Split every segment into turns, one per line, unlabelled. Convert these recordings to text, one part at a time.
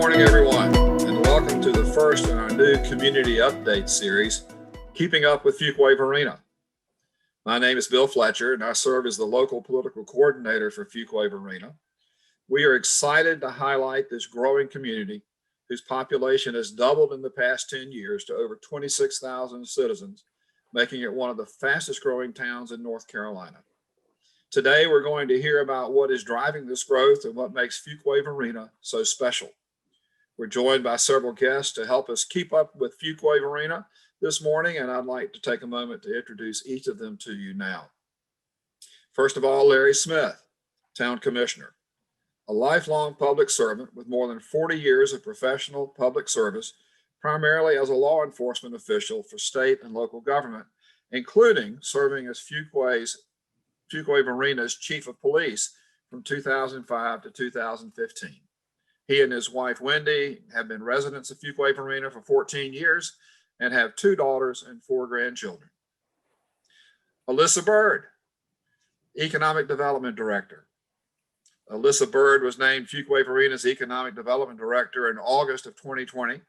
morning, everyone, and welcome to the first in our new community update series, Keeping Up with Fuquay Varina. My name is Bill Fletcher, and I serve as the local political coordinator for Fuquay Varina. We are excited to highlight this growing community whose population has doubled in the past 10 years to over 26,000 citizens, making it one of the fastest growing towns in North Carolina. Today, we're going to hear about what is driving this growth and what makes Fuquay Varina so special. We're joined by several guests to help us keep up with Fuquay Varina this morning, and I'd like to take a moment to introduce each of them to you now. First of all, Larry Smith, Town Commissioner, a lifelong public servant with more than 40 years of professional public service, primarily as a law enforcement official for state and local government, including serving as Fuquay Varina's Chief of Police from 2005 to 2015. He and his wife, Wendy, have been residents of Fuquay Varina for 14 years and have 2 daughters and 4 grandchildren. Alyssa Bird, Economic Development Director. Alyssa Bird was named Fuquay Varina's Economic Development Director in August of 2020.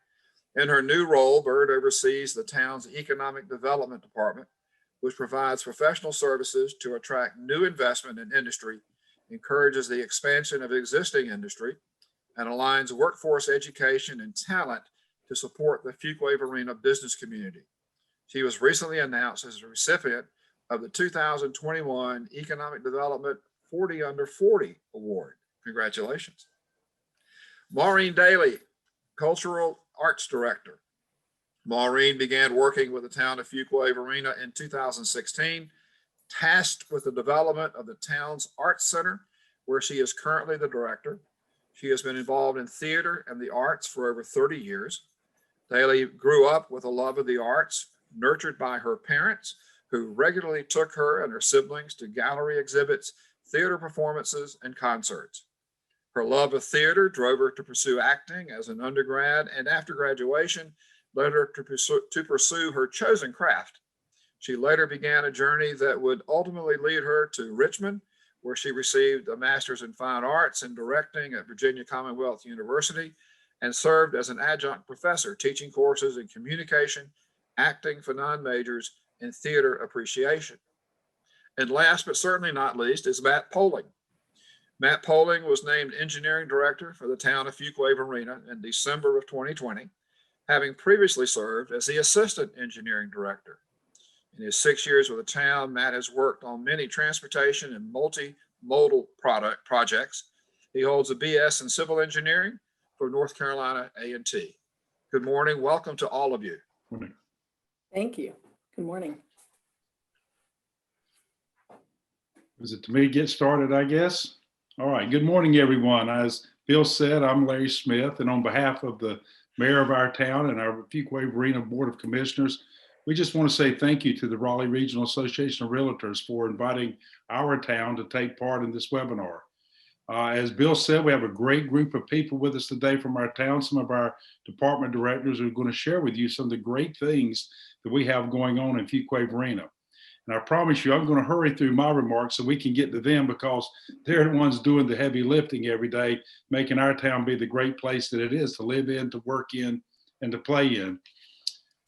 In her new role, Bird oversees the town's Economic Development Department, which provides professional services to attract new investment in industry, encourages the expansion of existing industry, and aligns workforce education and talent to support the Fuquay Varina business community. She was recently announced as a recipient of the 2021 Economic Development 40 Under 40 Award. Congratulations. Maureen Daly, Cultural Arts Director. Maureen began working with the town of Fuquay Varina in 2016, tasked with the development of the town's Arts Center, where she is currently the director. She has been involved in theater and the arts for over 30 years. Daly grew up with a love of the arts, nurtured by her parents, who regularly took her and her siblings to gallery exhibits, theater performances, and concerts. Her love of theater drove her to pursue acting as an undergrad, and after graduation, led her to pursue her chosen craft. She later began a journey that would ultimately lead her to Richmond, where she received a master's in fine arts and directing at Virginia Commonwealth University and served as an adjunct professor teaching courses in communication, acting for non-majors, and theater appreciation. And last but certainly not least is Matt Poling. Matt Poling was named engineering director for the town of Fuquay Varina in December of 2020, having previously served as the assistant engineering director. In his 6 years with the town, Matt has worked on many transportation and multimodal projects. He holds a BS in civil engineering from North Carolina A&T. Good morning. Welcome to all of you.
Morning.
Thank you. Good morning.
Is it to me to get started, I guess? All right. Good morning, everyone. As Bill said, I'm Larry Smith, and on behalf of the mayor of our town and our Fuquay Varina Board of Commissioners, we just want to say thank you to the Raleigh Regional Association of Realtors for inviting our town to take part in this webinar. As Bill said, we have a great group of people with us today from our town. Some of our department directors are going to share with you some of the great things that we have going on in Fuquay Varina. And I promise you, I'm going to hurry through my remarks so we can get to them, because they're the ones doing the heavy lifting every day, making our town be the great place that it is to live in, to work in, and to play in.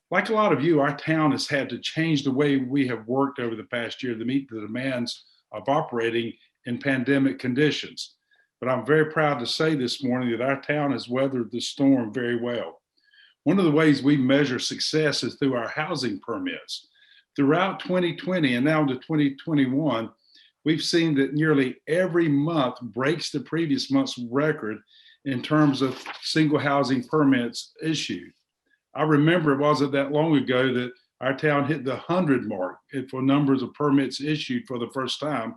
Like a lot of you, our town has had to change the way we have worked over the past year to meet the demands of operating in pandemic conditions. But I'm very proud to say this morning that our town has weathered the storm very well. One of the ways we measure success is through our housing permits. Throughout 2020 and now into 2021, we've seen that nearly every month breaks the previous month's record in terms of single housing permits issued. I remember it wasn't that long ago that our town hit the 100 mark for numbers of permits issued for the first time.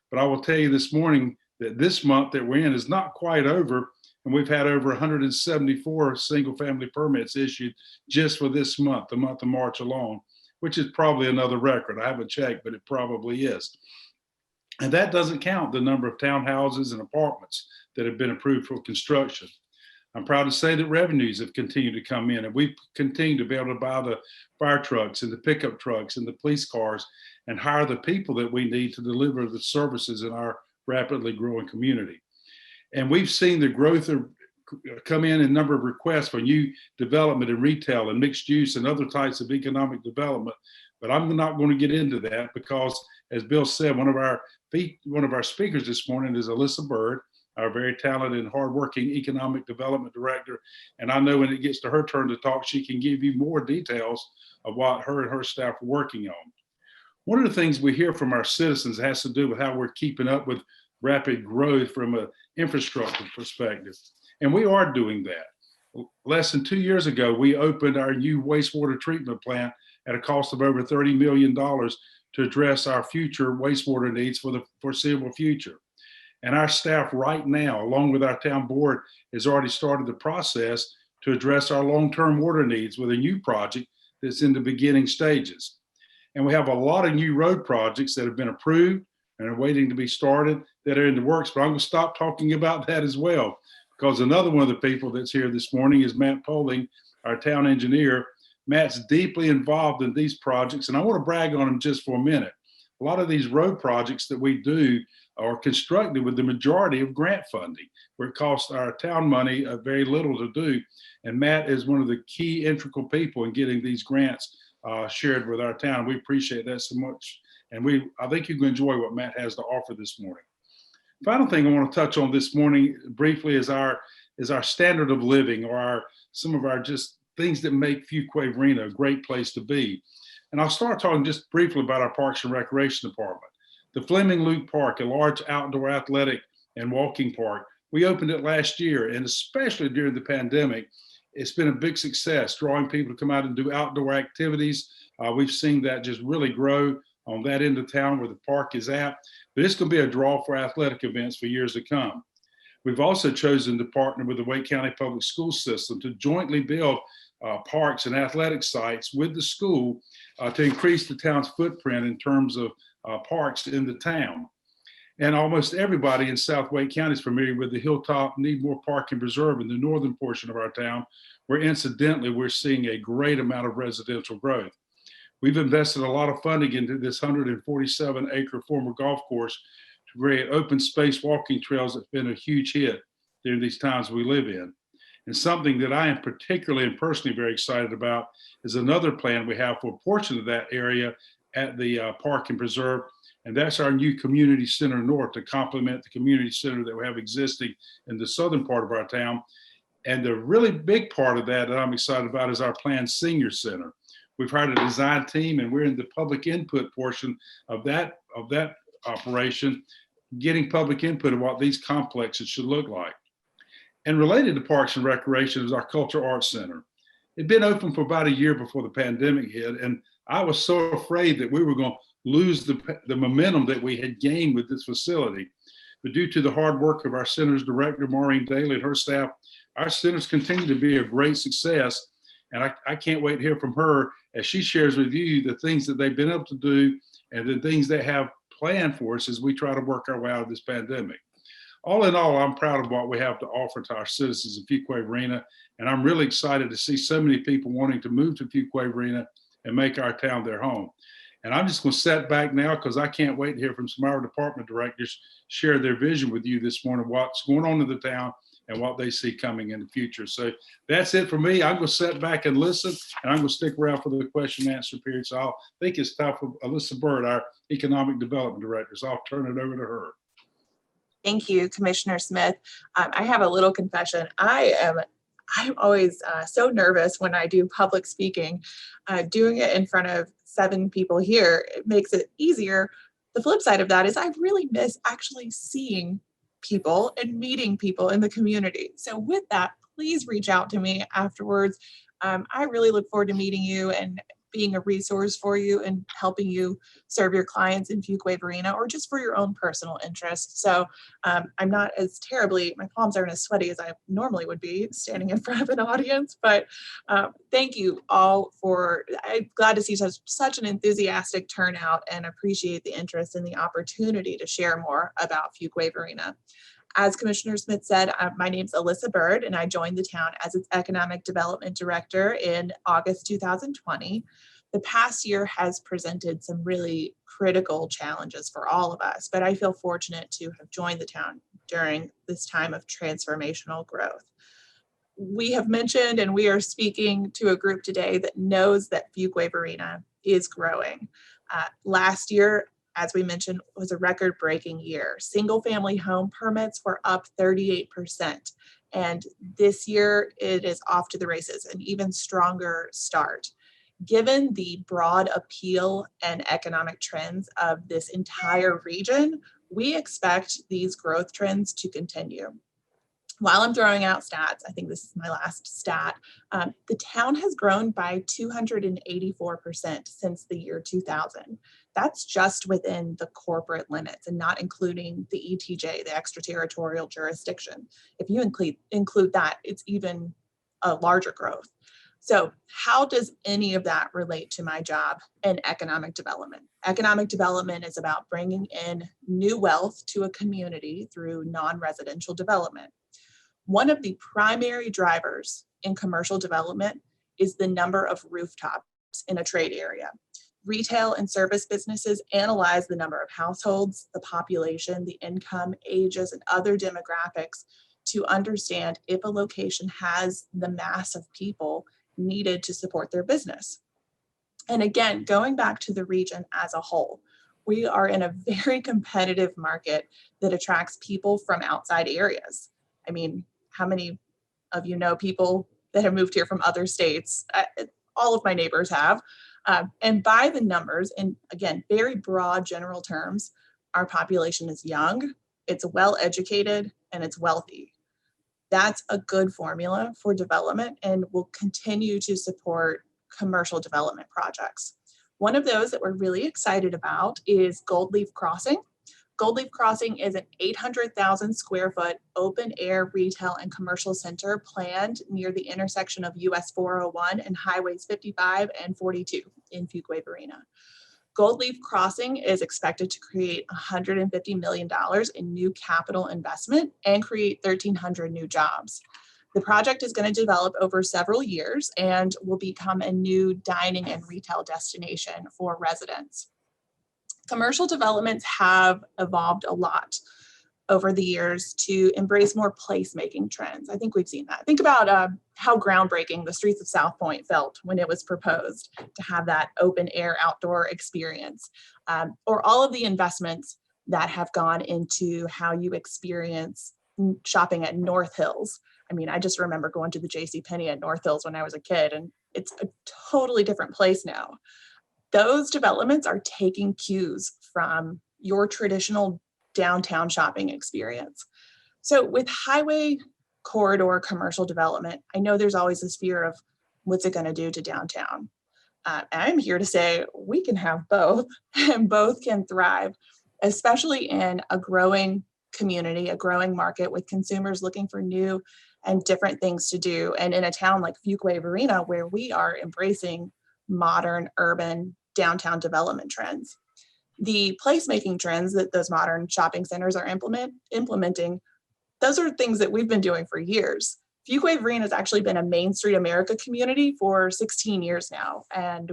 But I will tell you this morning that this month that we're in is not quite over, and we've had over 174 single family permits issued just for this month, the month of March alone, which is probably another record. I haven't checked, but it probably is. And that doesn't count the number of townhouses and apartments that have been approved for construction. I'm proud to say that revenues have continued to come in, and we've continued to be able to buy the fire trucks and the pickup trucks and the police cars and hire the people that we need to deliver the services in our rapidly growing community. And we've seen the growth come in number of requests for new development in retail and mixed use and other types of economic development. But I'm not going to get into that because, as Bill said, one of our speakers this morning is Alyssa Bird, our very talented and hardworking economic development director. And I know when it gets to her turn to talk, she can give you more details of what her and her staff are working on. One of the things we hear from our citizens has to do with how we're keeping up with rapid growth from an infrastructure perspective. And we are doing that. Less than 2 years ago, we opened our new wastewater treatment plant at a cost of over $30 million to address our future wastewater needs for the foreseeable future. And our staff right now, along with our town board, has already started the process to address our long-term water needs with a new project that's in the beginning stages. And we have a lot of new road projects that have been approved and are waiting to be started that are in the works, but I'm going to stop talking about that as well, because another one of the people that's here this morning is Matt Poling, our town engineer. Matt's deeply involved in these projects, and I want to brag on him just for a minute. A lot of these road projects that we do are constructed with the majority of grant funding, where it costs our town money very little to do. And Matt is one of the key integral people in getting these grants shared with our town. We appreciate that so much. And I think you can enjoy what Matt has to offer this morning. Final thing I want to touch on this morning briefly is our standard of living, or some of our just things that make Fuquay Varina a great place to be. And I'll start talking just briefly about our Parks and Recreation Department. The Fleming Luke Park, a large outdoor athletic and walking park, we opened it last year, and especially during the pandemic, it's been a big success, drawing people to come out and do outdoor activities. We've seen that just really grow on that end of town where the park is at, but it's going to be a draw for athletic events for years to come. We've also chosen to partner with the Wake County Public School System to jointly build parks and athletic sites with the school to increase the town's footprint in terms of parks in the town. And almost everybody in South Wake County is familiar with the Hilltop Needmore Park and Preserve in the northern portion of our town, where incidentally we're seeing a great amount of residential growth. We've invested a lot of funding into this 147-acre former golf course to create open space walking trails that's been a huge hit during these times we live in. And something that I am particularly and personally very excited about is another plan we have for a portion of that area at the Park and Preserve, and that's our new Community Center North to complement the community center that we have existing in the southern part of our town. And the really big part of that I'm excited about is our planned senior center. We've hired a design team, and we're in the public input portion of that operation, getting public input of what these complexes should look like. And related to Parks and Recreation is our Cultural Arts Center. It'd been open for about a year before the pandemic hit, and I was so afraid that we were going to lose the momentum that we had gained with this facility. But due to the hard work of our center's director, Maureen Daly, and her staff, our centers continue to be a great success. And I can't wait to hear from her as she shares with you the things that they've been able to do and the things they have planned for us as we try to work our way out of this pandemic. All in all, I'm proud of what we have to offer to our citizens in Fuquay Varina, and I'm really excited to see so many people wanting to move to Fuquay Varina and make our town their home. And I'm just going to sit back now because I can't wait to hear from some of our department directors share their vision with you this morning, what's going on in the town and what they see coming in the future. So that's it for me. I'm going to sit back and listen, and I'm going to stick around for the question and answer period. So I think it's time for Alyssa Bird, our Economic Development Director. So I'll turn it over to her.
Thank you, Commissioner Smith. I have a little confession. I'm always so nervous when I do public speaking. Doing it in front of 7 people here, it makes it easier. The flip side of that is I really miss actually seeing people and meeting people in the community. So with that, please reach out to me afterwards. I really look forward to meeting you and being a resource for you and helping you serve your clients in Fuquay Varina or just for your own personal interest. So I'm not as terribly, my palms aren't as sweaty as I normally would be standing in front of an audience, but thank you all I'm glad to see such an enthusiastic turnout and appreciate the interest and the opportunity to share more about Fuquay Varina. As Commissioner Smith said, my name's Alyssa Bird, and I joined the town as its Economic Development Director in August 2020. The past year has presented some really critical challenges for all of us, but I feel fortunate to have joined the town during this time of transformational growth. we have mentioned, and we are speaking to a group today that knows that Fuquay Varina is growing. Last year, as we mentioned, was a record-breaking year. Single-family home permits were up 38%. And this year, it is off to the races, an even stronger start. Given the broad appeal and economic trends of this entire region, we expect these growth trends to continue. While I'm throwing out stats, I think this is my last stat, the town has grown by 284% since the year 2000. That's just within the corporate limits and not including the ETJ, the extraterritorial jurisdiction. If you include that, it's even a larger growth. So how does any of that relate to my job in economic development? Economic development is about bringing in new wealth to a community through non-residential development. One of the primary drivers in commercial development is the number of rooftops in a trade area. Retail and service businesses analyze the number of households, the population, the income, ages, and other demographics to understand if a location has the mass of people needed to support their business. And again, going back to the region as a whole, we are in a very competitive market that attracts people from outside areas. I mean, how many of you know people that have moved here from other states? All of my neighbors have. And by the numbers, and again, very broad general terms, our population is young, it's well educated, and it's wealthy. That's a good formula for development and will continue to support commercial development projects. One of those that we're really excited about is Gold Leaf Crossing. Gold Leaf Crossing is an 800,000 square foot open air retail and commercial center planned near the intersection of US 401 and highways 55 and 42 in Fuquay Varina. Gold Leaf Crossing is expected to create $150 million in new capital investment and create 1,300 new jobs. The project is going to develop over several years and will become a new dining and retail destination for residents. Commercial developments have evolved a lot over the years to embrace more placemaking trends. I think we've seen that. Think about how groundbreaking the streets of South Point felt when it was proposed to have that open air outdoor experience, or all of the investments that have gone into how you experience shopping at North Hills. I mean, I just remember going to the JCPenney at North Hills when I was a kid, and it's a totally different place now. Those developments are taking cues from your traditional downtown shopping experience. So with highway corridor commercial development, I know there's always this fear of what's it going to do to downtown. I'm here to say we can have both, and both can thrive, especially in a growing community, a growing market with consumers looking for new and different things to do. And in a town like Fuquay Varina, where we are embracing modern urban downtown development trends. The placemaking trends that those modern shopping centers are implementing, those are things that we've been doing for years. Fuquay Varina has actually been a Main Street America community for 16 years now, and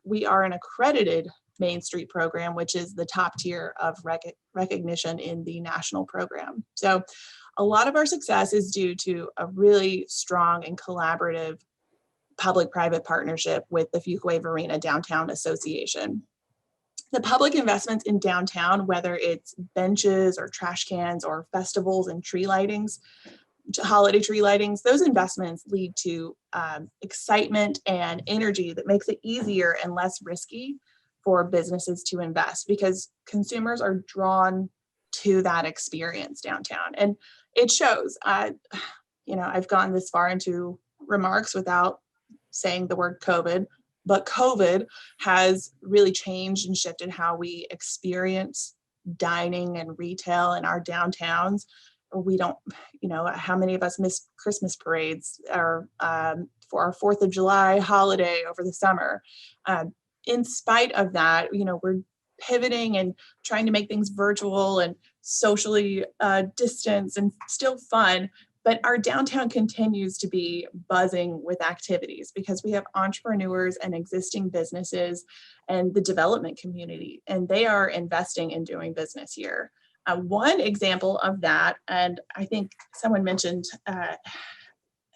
we are an accredited Main Street program, which is the top tier of recognition in the national program. So a lot of our success is due to a really strong and collaborative public-private partnership with the Fuquay Varina Downtown Association. The public investments in downtown, whether it's benches or trash cans or festivals and tree lightings, holiday tree lightings, those investments lead to excitement and energy that makes it easier and less risky for businesses to invest because consumers are drawn to that experience downtown. And it shows. I've gone this far into remarks without saying the word COVID, but COVID has really changed and shifted how we experience dining and retail in our downtowns. We don't, how many of us miss Christmas parades or for our 4th of July holiday over the summer. In spite of that, we're pivoting and trying to make things virtual and socially distanced and still fun. But our downtown continues to be buzzing with activities because we have entrepreneurs and existing businesses and the development community, and they are investing in doing business here. One example of that, and I think someone mentioned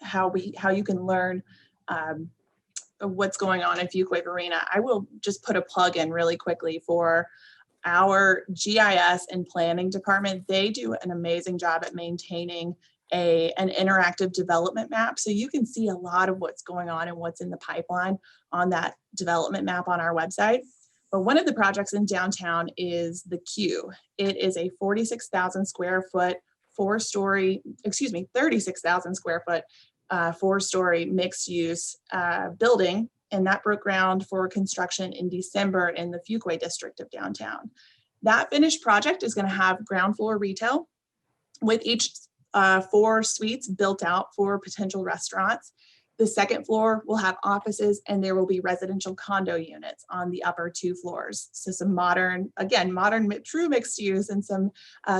how you can learn what's going on in Fuquay Varina, I will just put a plug in really quickly for our GIS and planning department. They do an amazing job at maintaining an interactive development map. So you can see a lot of what's going on and what's in the pipeline on that development map on our website. But one of the projects in downtown is the Q. It is a 46,000 square foot, 36,000 square foot, 4-story mixed use building. And that broke ground for construction in December in the Fuquay district of downtown. That finished project is going to have ground floor retail with each 4 suites built out for potential restaurants. The second floor will have offices, and there will be residential condo units on the upper 2 floors. So some modern true mixed use and some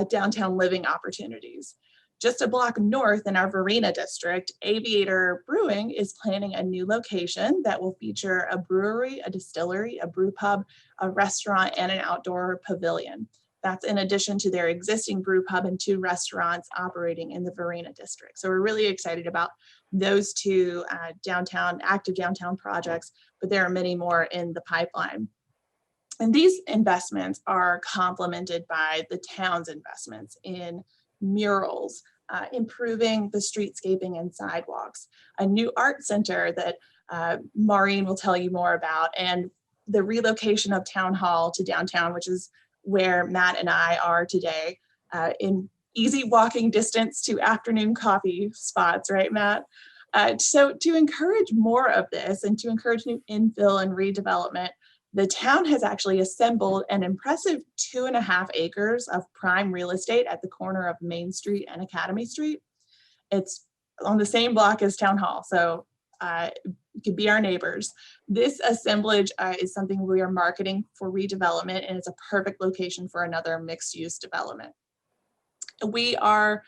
downtown living opportunities. Just a block north in our Varina district, Aviator Brewing is planning a new location that will feature a brewery, a distillery, a brew pub, a restaurant, and an outdoor pavilion. That's in addition to their existing brew pub and 2 restaurants operating in the Varina district. So we're really excited about those 2 active downtown projects, but there are many more in the pipeline. And these investments are complemented by the town's investments in murals, improving the streetscaping and sidewalks, a new art center that Maureen will tell you more about, and the relocation of Town Hall to downtown, which is where Matt and I are today, in easy walking distance to afternoon coffee spots, right, Matt? So to encourage more of this and to encourage new infill and redevelopment, the town has actually assembled an impressive 2.5 acres of prime real estate at the corner of Main Street and Academy Street. It's on the same block as Town Hall, so it could be our neighbors. This assemblage is something we are marketing for redevelopment, and it's a perfect location for another mixed-use development. We are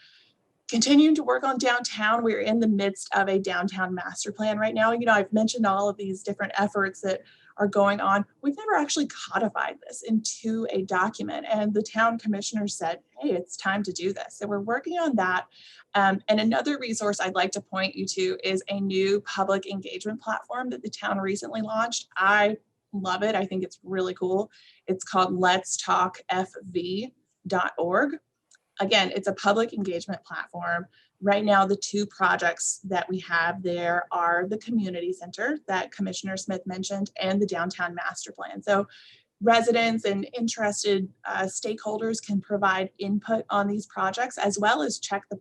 continuing to work on downtown. We're in the midst of a downtown master plan right now. You know, I've mentioned all of these different efforts that are going on. We've never actually codified this into a document, and the town commissioner said, hey, it's time to do this. So we're working on that. And another resource I'd like to point you to is a new public engagement platform that the town recently launched. I love it. I think it's really cool. It's called letstalkfv.org. Again, it's a public engagement platform. Right now, the 2 projects that we have there are the community center that Commissioner Smith mentioned and the downtown master plan. So residents and interested stakeholders can provide input on these projects, as well as check the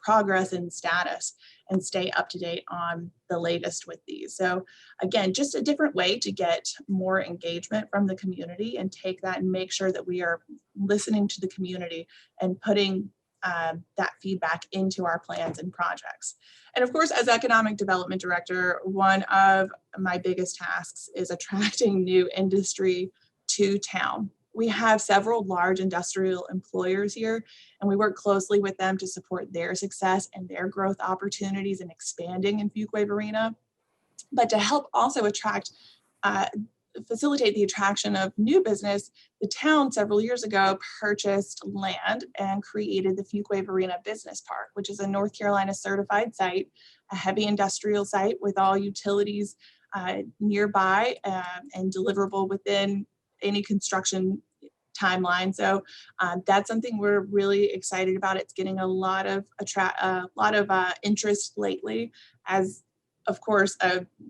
progress and status and stay up to date on the latest with these. So again, just a different way to get more engagement from the community and take that and make sure that we are listening to the community and putting that feedback into our plans and projects. And of course, as Economic Development Director, one of my biggest tasks is attracting new industry to town. We have several large industrial employers here, and we work closely with them to support their success and their growth opportunities and expanding in Fuquay Varina. But to help also facilitate the attraction of new business, the town several years ago purchased land and created the Fuquay Varina Business Park, which is a North Carolina certified site, a heavy industrial site with all utilities nearby and deliverable within any construction timeline. So that's something we're really excited about. It's getting a lot of interest lately, as of course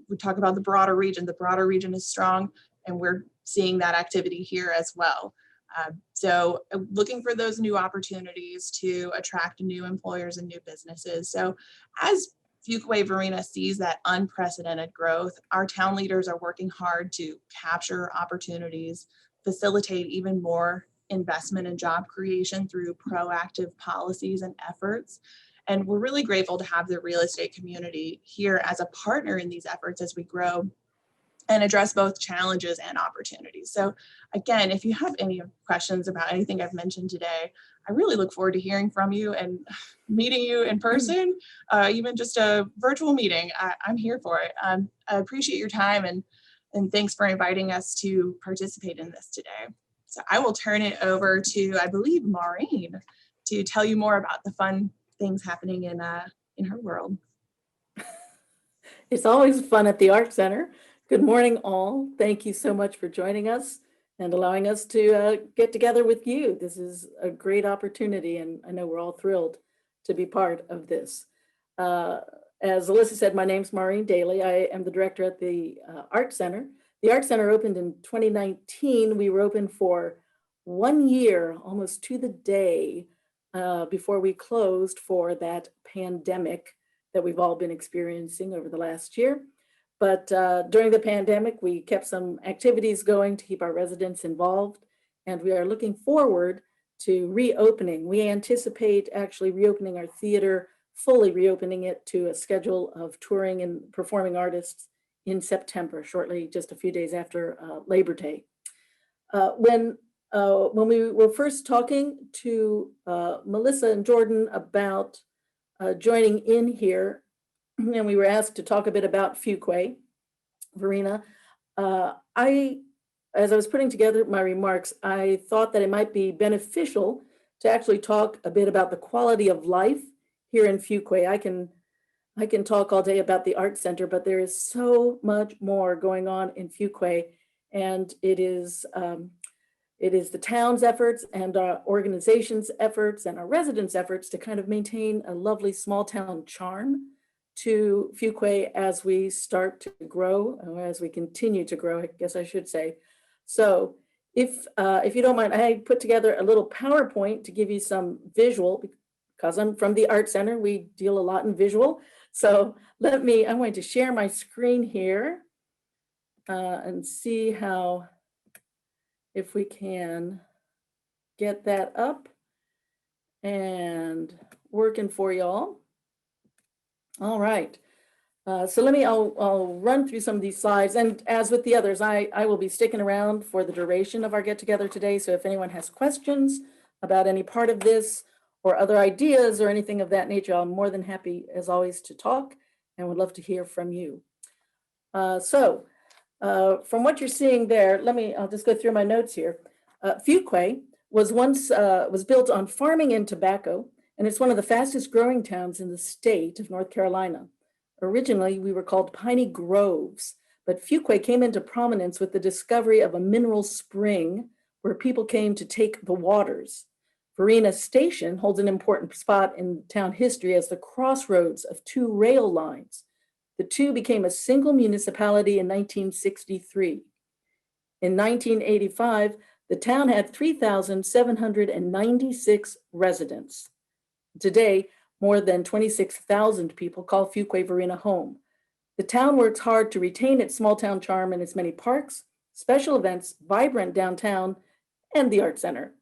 we talk about the broader region. The broader region is strong, and we're seeing that activity here as well. So looking for those new opportunities to attract new employers and new businesses. So as Fuquay Varina sees that unprecedented growth, our town leaders are working hard to capture opportunities, facilitate even more investment and job creation through proactive policies and efforts. And we're really grateful to have the real estate community here as a partner in these efforts as we grow and address both challenges and opportunities. So again, if you have any questions about anything I've mentioned today, I really look forward to hearing from you and meeting you in person, even just a virtual meeting. I'm here for it. I appreciate your time, and thanks for inviting us to participate in this today. So I will turn it over to, I believe, Maureen to tell you more about the fun things happening in her world.
It's always fun at the Art Center. Good morning, all. Thank you so much for joining us and allowing us to get together with you. This is a great opportunity, and I know we're all thrilled to be part of this. As Alyssa said, my name's Maureen Daly. I am the director at the Art Center. The Art Center opened in 2019. We were open for 1 year, almost to the day, before we closed for that pandemic that we've all been experiencing over the last year. But during the pandemic, we kept some activities going to keep our residents involved, and we are looking forward to reopening. We anticipate actually reopening our theater, fully reopening it to a schedule of touring and performing artists in September, shortly, just a few days after Labor Day. When we were first talking to Melissa and Jordan about joining in here, and we were asked to talk a bit about Fuquay Varina, as I was putting together my remarks, I thought that it might be beneficial to actually talk a bit about the quality of life here in Fuquay. I can talk all day about the Art Center, but there is so much more going on in Fuquay, and it is the town's efforts and our organization's efforts and our residents' efforts to kind of maintain a lovely small town charm to Fuquay as we start to grow, or as we continue to grow, I guess I should say. So if you don't mind, I put together a little PowerPoint to give you some visual, because I'm from the Art Center, we deal a lot in visual. So I'm going to share my screen here and see if we can get that up and working for y'all. All right. So I'll run through some of these slides, and as with the others, I will be sticking around for the duration of our get together today. So if anyone has questions about any part of this or other ideas or anything of that nature, I'm more than happy as always to talk and would love to hear from you. From what you're seeing there, I'll just go through my notes here. Fuquay was built on farming and tobacco, and it's one of the fastest growing towns in the state of North Carolina. Originally, we were called Piney Groves, but Fuquay came into prominence with the discovery of a mineral spring where people came to take the waters. Varina Station holds an important spot in town history as the crossroads of two rail lines. The two became a single municipality in 1963. In 1985, the town had 3,796 residents. Today, more than 26,000 people call Fuquay Varina home. The town works hard to retain its small town charm and its many parks, special events, vibrant downtown, and the Art Center.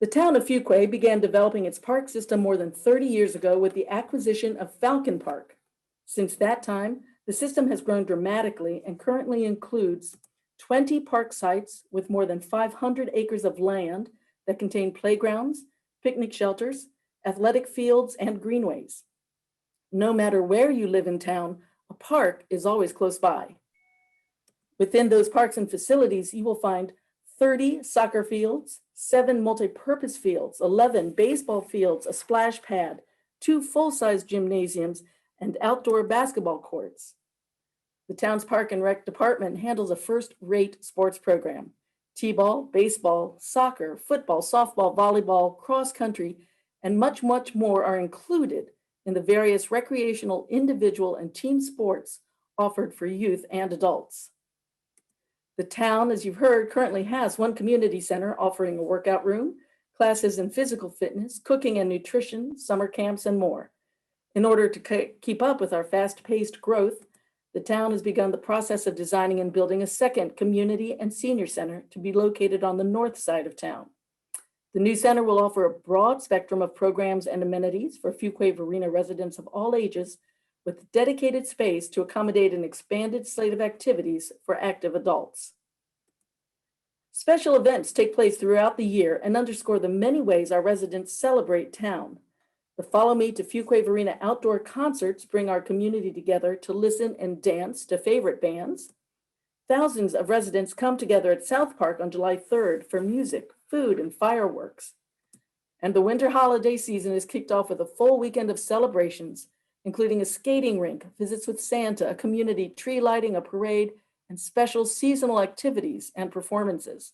The town of Fuquay began developing its park system more than 30 years ago with the acquisition of Falcon Park. Since that time, the system has grown dramatically and currently includes 20 park sites with more than 500 acres of land that contain playgrounds, picnic shelters, athletic fields, and greenways. No matter where you live in town, a park is always close by. Within those parks and facilities, you will find 30 soccer fields, 7 multi-purpose fields, 11 baseball fields, a splash pad, 2 full-size gymnasiums, and outdoor basketball courts. The town's Park and Rec department handles a first-rate sports program. T-ball, baseball, soccer, football, softball, volleyball, cross-country, and much, much more are included in the various recreational, individual, and team sports offered for youth and adults. The town, as you've heard, currently has one community center offering a workout room, classes in physical fitness, cooking and nutrition, summer camps, and more. In order to keep up with our fast-paced growth, the town has begun the process of designing and building a second community and senior center to be located on the north side of town. The new center will offer a broad spectrum of programs and amenities for Fuquay Varina residents of all ages, with dedicated space to accommodate an expanded slate of activities for active adults. Special events take place throughout the year and underscore the many ways our residents celebrate town. The Follow Me to Fuquay Varina outdoor concerts bring our community together to listen and dance to favorite bands. Thousands of residents come together at South Park on July 3rd for music, food, and fireworks. And the winter holiday season is kicked off with a full weekend of celebrations, including a skating rink, visits with Santa, a community tree lighting, a parade, and special seasonal activities and performances.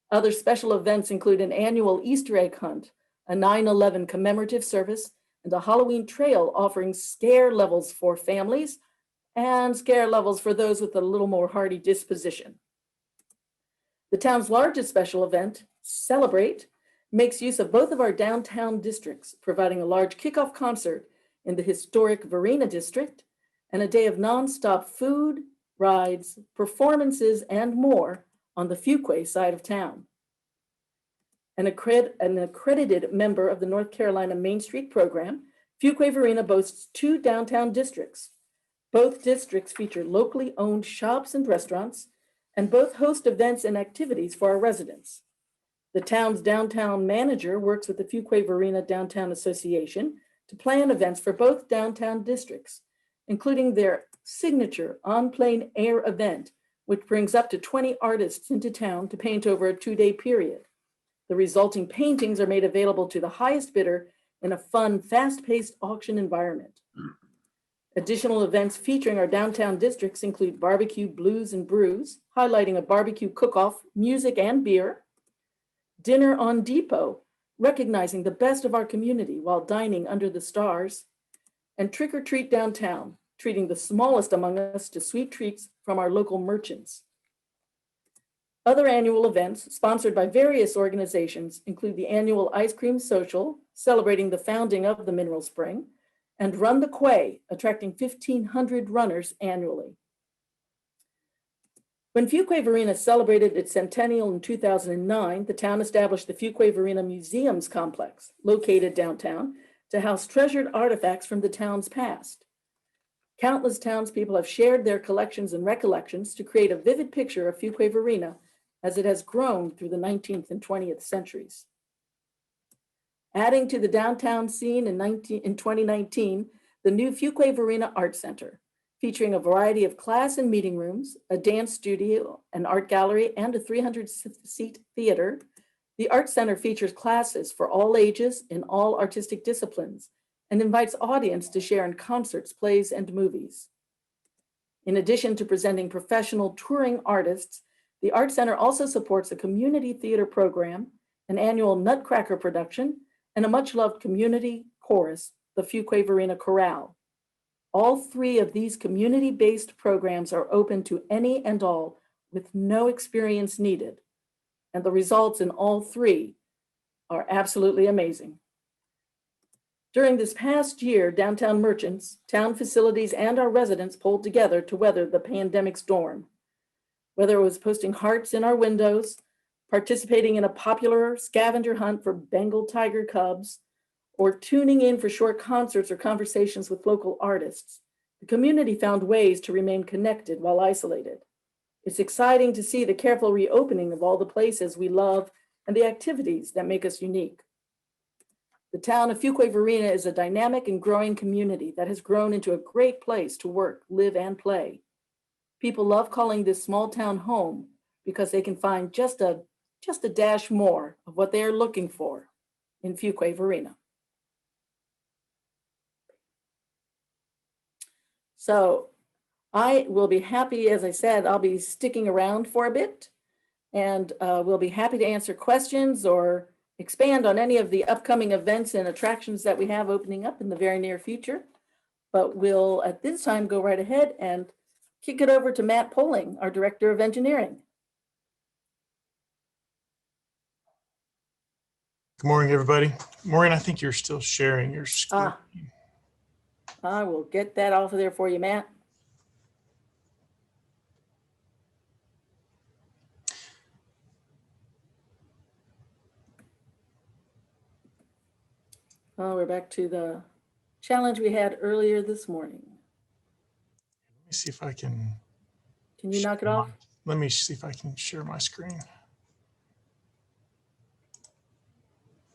Other special events include an annual Easter egg hunt, a 9/11 commemorative service, and a Halloween trail offering scare levels for families and scare levels for those with a little more hardy disposition. The town's largest special event, Celebrate, makes use of both of our downtown districts, providing a large kickoff concert in the historic Varina district and a day of nonstop food, rides, performances, and more on the Fuquay side of town. An accredited member of the North Carolina Main Street program, Fuquay Varina boasts 2 downtown districts. Both districts feature locally owned shops and restaurants, and both host events and activities for our residents. The town's downtown manager works with the Fuquay Varina Downtown Association to plan events for both downtown districts, including their signature on-plane air event, which brings up to 20 artists into town to paint over a 2-day period. The resulting paintings are made available to the highest bidder in a fun, fast-paced auction environment. Additional events featuring our downtown districts include Barbecue Blues and Brews, highlighting a barbecue cook-off, music and beer, Dinner on Depot, recognizing the best of our community while dining under the stars, and Trick or Treat Downtown, treating the smallest among us to sweet treats from our local merchants. Other annual events sponsored by various organizations include the annual Ice Cream Social, celebrating the founding of the Mineral Spring, and Run the Quay, attracting 1,500 runners annually. When Fuquay Varina celebrated its centennial in 2009, the town established the Fuquay Varina Museums Complex, located downtown, to house treasured artifacts from the town's past. Countless townspeople have shared their collections and recollections to create a vivid picture of Fuquay Varina as it has grown through the 19th and 20th centuries. Adding to the downtown scene in 2019, the new Fuquay Varina Art Center, featuring a variety of class and meeting rooms, a dance studio, an art gallery, and a 300-seat theater. The Art Center features classes for all ages in all artistic disciplines and invites audience to share in concerts, plays, and movies. In addition to presenting professional touring artists, the Art Center also supports a community theater program, an annual Nutcracker production, and a much-loved community chorus, the Fuquay Varina Chorale. All 3 of these community-based programs are open to any and all with no experience needed, and the results in all 3 are absolutely amazing. During this past year, downtown merchants, town facilities, and our residents pulled together to weather the pandemic storm. Whether it was posting hearts in our windows, participating in a popular scavenger hunt for Bengal tiger cubs, or tuning in for short concerts or conversations with local artists, the community found ways to remain connected while isolated. It's exciting to see the careful reopening of all the places we love and the activities that make us unique. The town of Fuquay Varina is a dynamic and growing community that has grown into a great place to work, live, and play. People love calling this small town home because they can find just a dash more of what they are looking for in Fuquay Varina. So I will be happy, as I said, I'll be sticking around for a bit, and we'll be happy to answer questions or expand on any of the upcoming events and attractions that we have opening up in the very near future. But we'll, at this time, go right ahead and kick it over to Matt Poling, our Director of Engineering.
Good morning, everybody. Maureen, I think you're still sharing your screen.
I will get that off of there for you, Matt. Oh, we're back to the challenge we had earlier this morning.
Let me see if I can.
Can you knock it off?
Let me see if I can share my screen.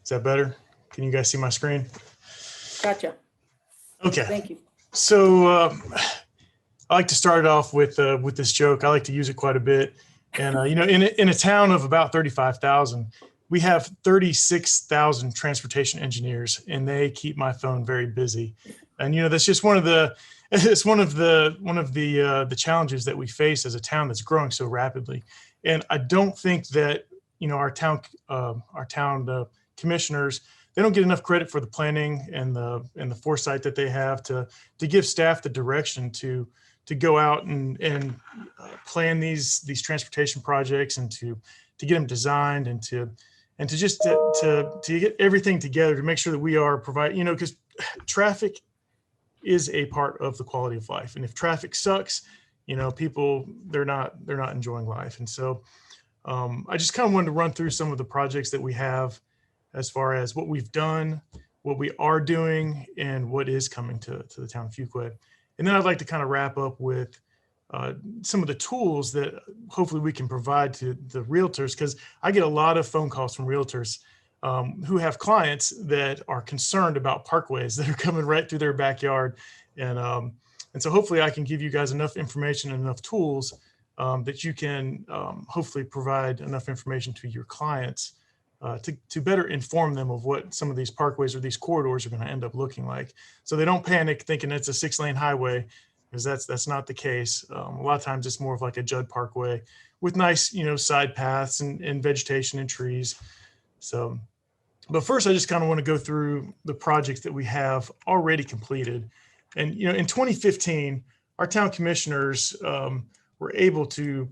Is that better? Can you guys see my screen?
Gotcha.
Okay.
Thank you.
So I like to start it off with this joke. I like to use it quite a bit. And, in a town of about 35,000, we have 36,000 transportation engineers, and they keep my phone very busy. And that's just one of the the challenges that we face as a town that's growing so rapidly. And I don't think that our town commissioners, they don't get enough credit for the planning and the foresight that they have to give staff the direction to go out and plan these transportation projects, and to get them designed, and to just to get everything together to make sure that we are providing, because traffic is a part of the quality of life. And if traffic sucks, people, they're not enjoying life. And so I just kind of wanted to run through some of the projects that we have, as far as what we've done, what we are doing, and what is coming to the town of Fuquay. And then I'd like to kind of wrap up with some of the tools that hopefully we can provide to the realtors, because I get a lot of phone calls from realtors who have clients that are concerned about parkways that are coming right through their backyard. And so hopefully I can give you guys enough information and enough tools that you can hopefully provide enough information to your clients to better inform them of what some of these parkways or these corridors are going to end up looking like, so they don't panic thinking it's a 6-lane highway, because that's not the case. A lot of times it's more of like a Judd Parkway with nice, side paths and vegetation and trees. So, but first I just kind of want to go through the projects that we have already completed. And, in 2015, our town commissioners were able to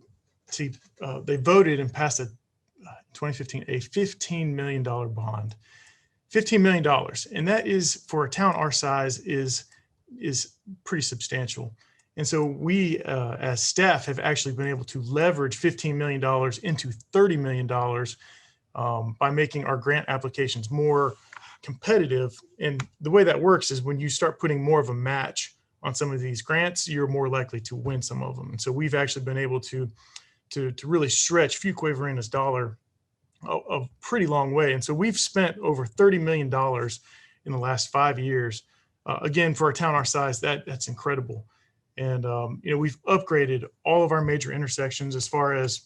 they voted and passed 2015, a $15 million bond, $15 million. And that is, for a town our size, is pretty substantial. And so we, as staff, have actually been able to leverage $15 million into $30 million by making our grant applications more competitive. And the way that works is when you start putting more of a match on some of these grants, you're more likely to win some of them. And so we've actually been able to really stretch Fuquay Varina's dollar a pretty long way. And so we've spent over $30 million in the last 5 years. Again, for a town our size, that's incredible. And we've upgraded all of our major intersections, as far as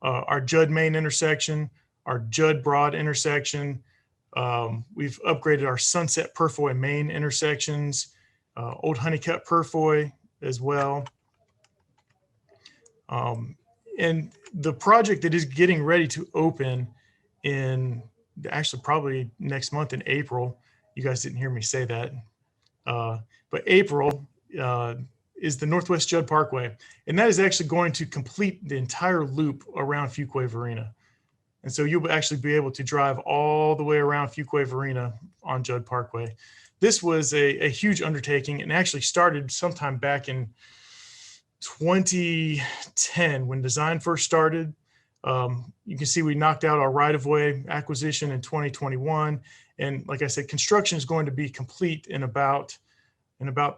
our Judd Main intersection, our Judd Broad intersection. We've upgraded our Sunset Purfoy Main intersections, Old Honeycutt Purfoy as well. And the project that is getting ready to open in actually probably next month in April, you guys didn't hear me say that, but April is the Northwest Judd Parkway. And that is actually going to complete the entire loop around Fuquay Varina. And so you'll actually be able to drive all the way around Fuquay Varina on Judd Parkway. This was a huge undertaking, and actually started sometime back in 2010 when design first started. You can see we knocked out our right-of-way acquisition in 2021. And like I said, construction is going to be complete in about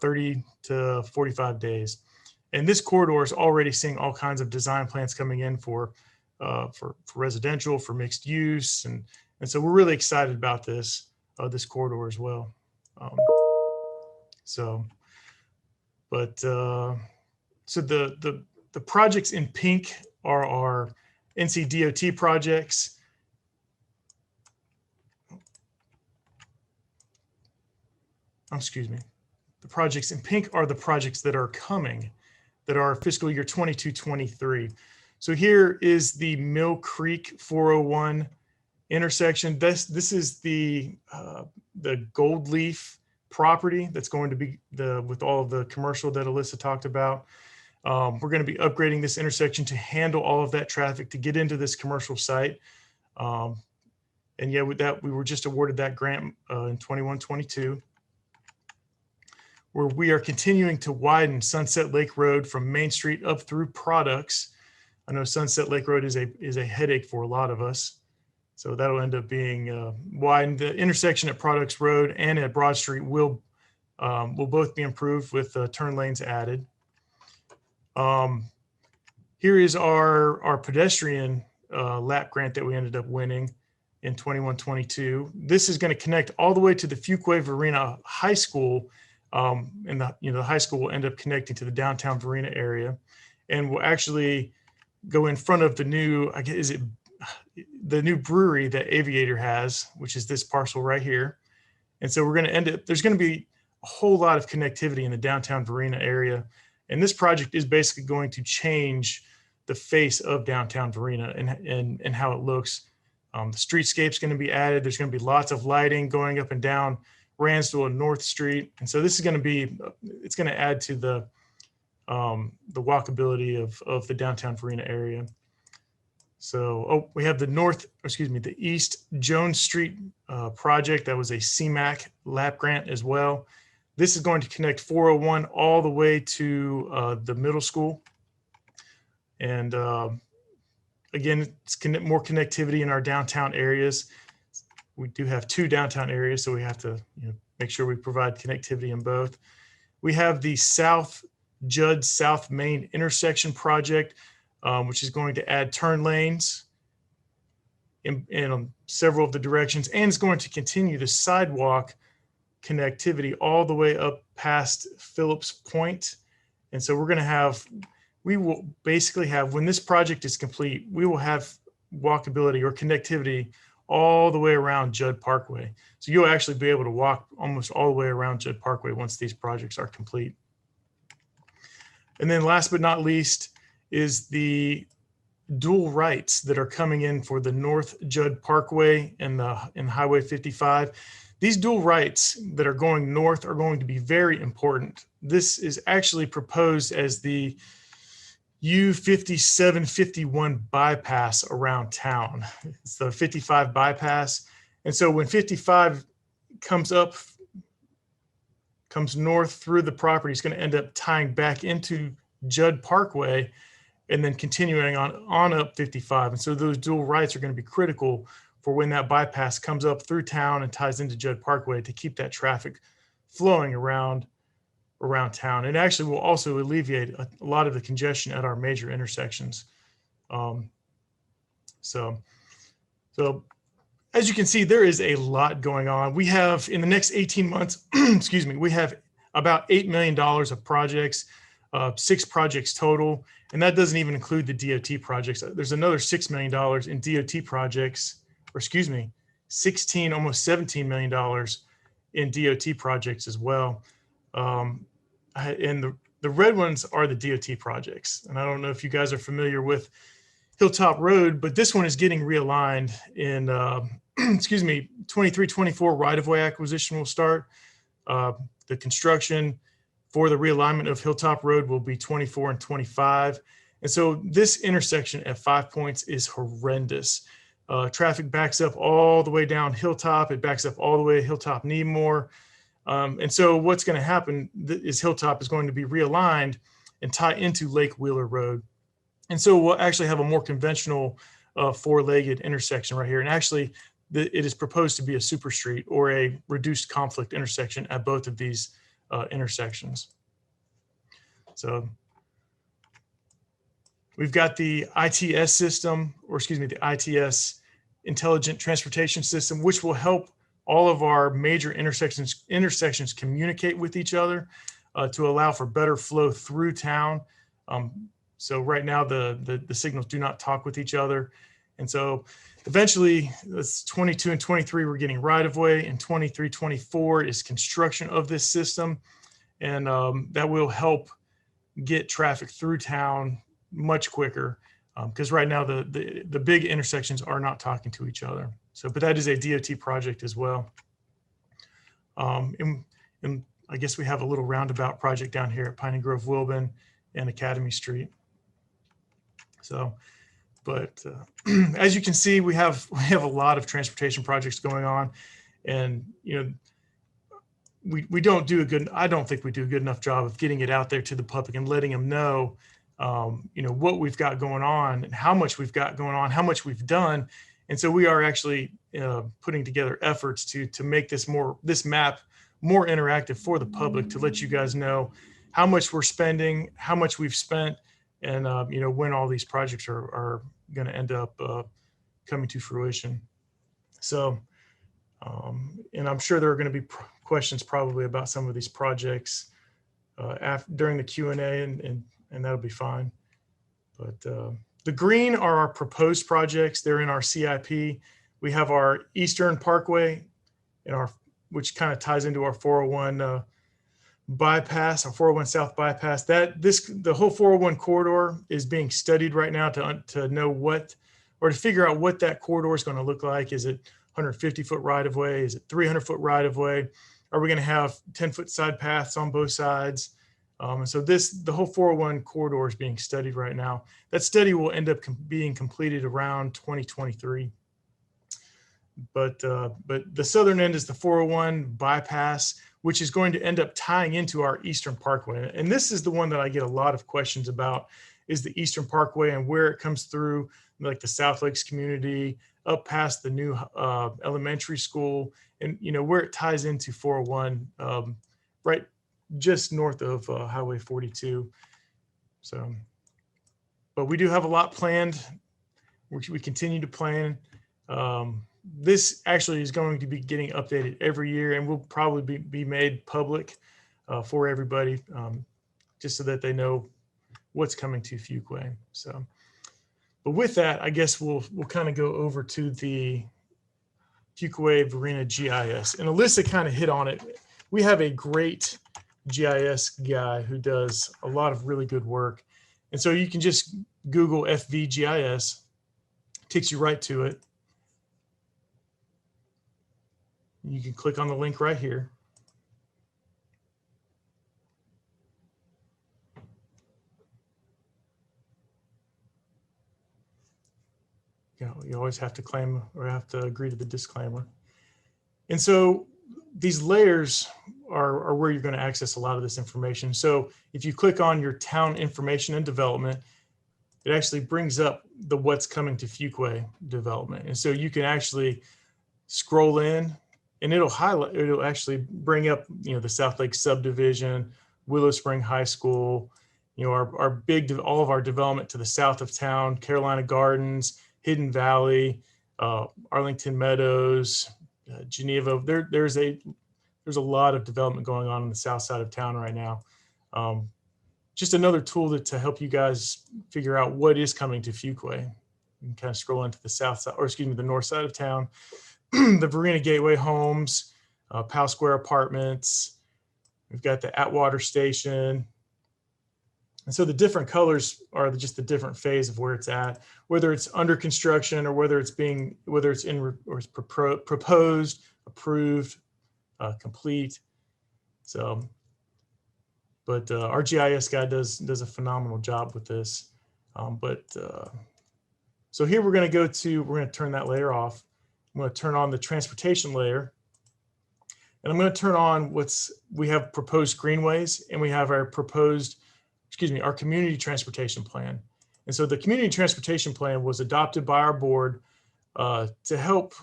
30 to 45 days. And this corridor is already seeing all kinds of design plans coming in for residential, for mixed use. And so we're really excited about this corridor as well. So the projects in pink are our NCDOT projects. Excuse me. The projects in pink are the projects that are coming, that are fiscal year 22-23. So here is the Mill Creek 401 intersection. This is the Gold Leaf property that's going to be with all of the commercial that Alyssa talked about. We're going to be upgrading this intersection to handle all of that traffic to get into this commercial site. And yeah, with that, we were just awarded that grant in 21-22, where we are continuing to widen Sunset Lake Road from Main Street up through Products. I know Sunset Lake Road is a headache for a lot of us. So that'll end up being widened. The intersection at Products Road and at Broad Street will both be improved with turn lanes added. Here is our pedestrian lap grant that we ended up winning in 21-22. This is going to connect all the way to the Fuquay Varina High School, and the high school will end up connecting to the downtown Varina area, and will actually go in front of the new, the new brewery that Aviator has, which is this parcel right here. And so we're going to end up, there's going to be a whole lot of connectivity in the downtown Varina area. And this project is basically going to change the face of downtown Varina and how it looks. The streetscape's going to be added. There's going to be lots of lighting going up and down Ransdell and North Street. And so this is going to be, it's going to add to the walkability of the downtown Varina area. So, we have the East Jones Street project. That was a CMAQ LAP grant as well. This is going to connect 401 all the way to the middle school. And again, it's more connectivity in our downtown areas. We do have 2 downtown areas, so we have to make sure we provide connectivity in both. We have the South Judd South Main intersection project, which is going to add turn lanes in several of the directions, and it's going to continue the sidewalk connectivity all the way up past Phillips Point. And so we will basically have, when this project is complete, we will have walkability or connectivity all the way around Judd Parkway. So you'll actually be able to walk almost all the way around Judd Parkway once these projects are complete. And then last but not least is the dual rights that are coming in for the North Judd Parkway and Highway 55. These dual rights that are going north are going to be very important. This is actually proposed as the U5751 bypass around town. It's the 55 bypass. And so when 55 comes north through the property, it's going to end up tying back into Judd Parkway and then continuing on up 55. And so those dual rights are going to be critical for when that bypass comes up through town and ties into Judd Parkway to keep that traffic flowing around town. It actually will also alleviate a lot of the congestion at our major intersections. So as you can see, there is a lot going on. We have, in the next 18 months, excuse me, we have about $8 million of projects, 6 projects total. And that doesn't even include the DOT projects. There's another $6 million in DOT projects, or excuse me, almost $17 million in DOT projects as well. And the red ones are the DOT projects. And I don't know if you guys are familiar with Hilltop Road, but this one is getting realigned in, excuse me, 23-24 right-of-way acquisition will start. The construction for the realignment of Hilltop Road will be 24 and 25. And so this intersection at 5 Points is horrendous. Traffic backs up all the way down Hilltop. It backs up all the way to Hilltop Needmore. And so what's going to happen is Hilltop is going to be realigned and tie into Lake Wheeler Road. And so we'll actually have a more conventional 4-legged intersection right here. And actually, it is proposed to be a super street or a reduced conflict intersection at both of these intersections. So we've got the ITS system, or excuse me, the ITS Intelligent Transportation System, which will help all of our major intersections communicate with each other to allow for better flow through town. So right now the signals do not talk with each other. And so eventually that's 22 and 23, we're getting right of way, and 23, 24 is construction of this system. And that will help get traffic through town much quicker, because right now the big intersections are not talking to each other. So, but that is a DOT project as well. And I guess we have a little roundabout project down here at Piney Grove, Wilburn, and Academy Street. So, but as you can see, we have a lot of transportation projects going on, and we don't do I don't think we do a good enough job of getting it out there to the public and letting them know, what we've got going on and how much we've got going on, how much we've done. And so we are actually putting together efforts to make this map more interactive for the public, to let you guys know how much we're spending, how much we've spent, and when all these projects are going to end up coming to fruition. So, and I'm sure there are going to be questions probably about some of these projects during the Q&A, and that'll be fine. But The green are our proposed projects. They're in our CIP. We have our Eastern Parkway, which kind of ties into our 401 bypass, our 401 South bypass. The whole 401 corridor is being studied right now to know what, or to figure out what that corridor is going to look like. Is it 150-foot right of way? Is it 300-foot right of way? Are we going to have 10-foot side paths on both sides? And so the whole 401 corridor is being studied right now. That study will end up being completed around 2023. But the southern end is the 401 bypass, which is going to end up tying into our Eastern Parkway. And this is the one that I get a lot of questions about, is the Eastern Parkway and where it comes through, like the South Lakes community, up past the new elementary school, and where it ties into 401, right just north of Highway 42. So, but we do have a lot planned. We continue to plan. This actually is going to be getting updated every year, and will probably be made public for everybody, just so that they know what's coming to Fuquay. So, but with that, I guess we'll kind of go over to the Fuquay Varina GIS. And Alyssa kind of hit on it. We have a great GIS guy who does a lot of really good work. And so you can just Google FVGIS, takes you right to it. You can click on the link right here. You always have to claim or have to agree to the disclaimer. And so these layers are where you're going to access a lot of this information. So if you click on your town information and development, it actually brings up the what's coming to Fuquay development. And so you can actually scroll in, and it'll actually bring up, the South Lake subdivision, Willow Spring High School, all of our development to the south of town, Carolina Gardens, Hidden Valley, Arlington Meadows, Geneva. There's a lot of development going on the south side of town right now. Just another tool to help you guys figure out what is coming to Fuquay. You can kind of scroll into the south side, or excuse me, the north side of town. The Varina Gateway Homes, Powell Square Apartments. We've got the Atwater Station. And so the different colors are just the different phase of where it's at, whether it's under construction or whether it's proposed, approved, complete. So, but our GIS guy does a phenomenal job with this. So here we're going to turn that layer off. I'm going to turn on the transportation layer, and I'm going to turn on we have proposed greenways, and we have our our community transportation plan. And so the community transportation plan was adopted by our board to help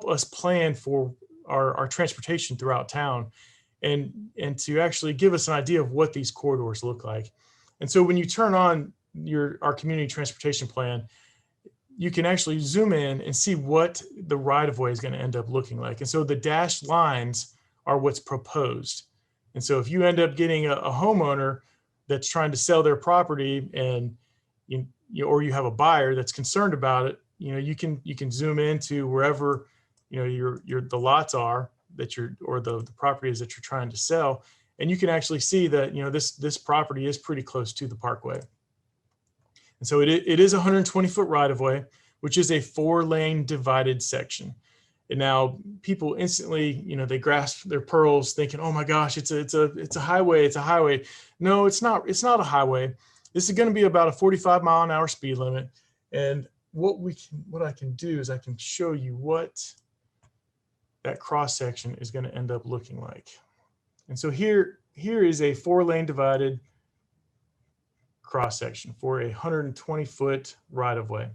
us plan for our transportation throughout town, and to actually give us an idea of what these corridors look like. And so when you turn on our community transportation plan, you can actually zoom in and see what the right-of-way is going to end up looking like. And so the dashed lines are what's proposed. And so if you end up getting a homeowner that's trying to sell their property, and or you have a buyer that's concerned about it, you can zoom into wherever the lots are or the property is that you're trying to sell, and you can actually see that this property is pretty close to the parkway. And so it is a 120-foot right-of-way, which is a 4-lane divided section. And now people instantly, they grasp their pearls, thinking, "Oh my gosh, it's a highway! It's a highway!" No, it's not. It's not a highway. This is going to be about a 45-mile-an-hour speed limit. And what I can do is I can show you what that cross section is going to end up looking like. And so here is a 4-lane divided cross section for a 120-foot right-of-way.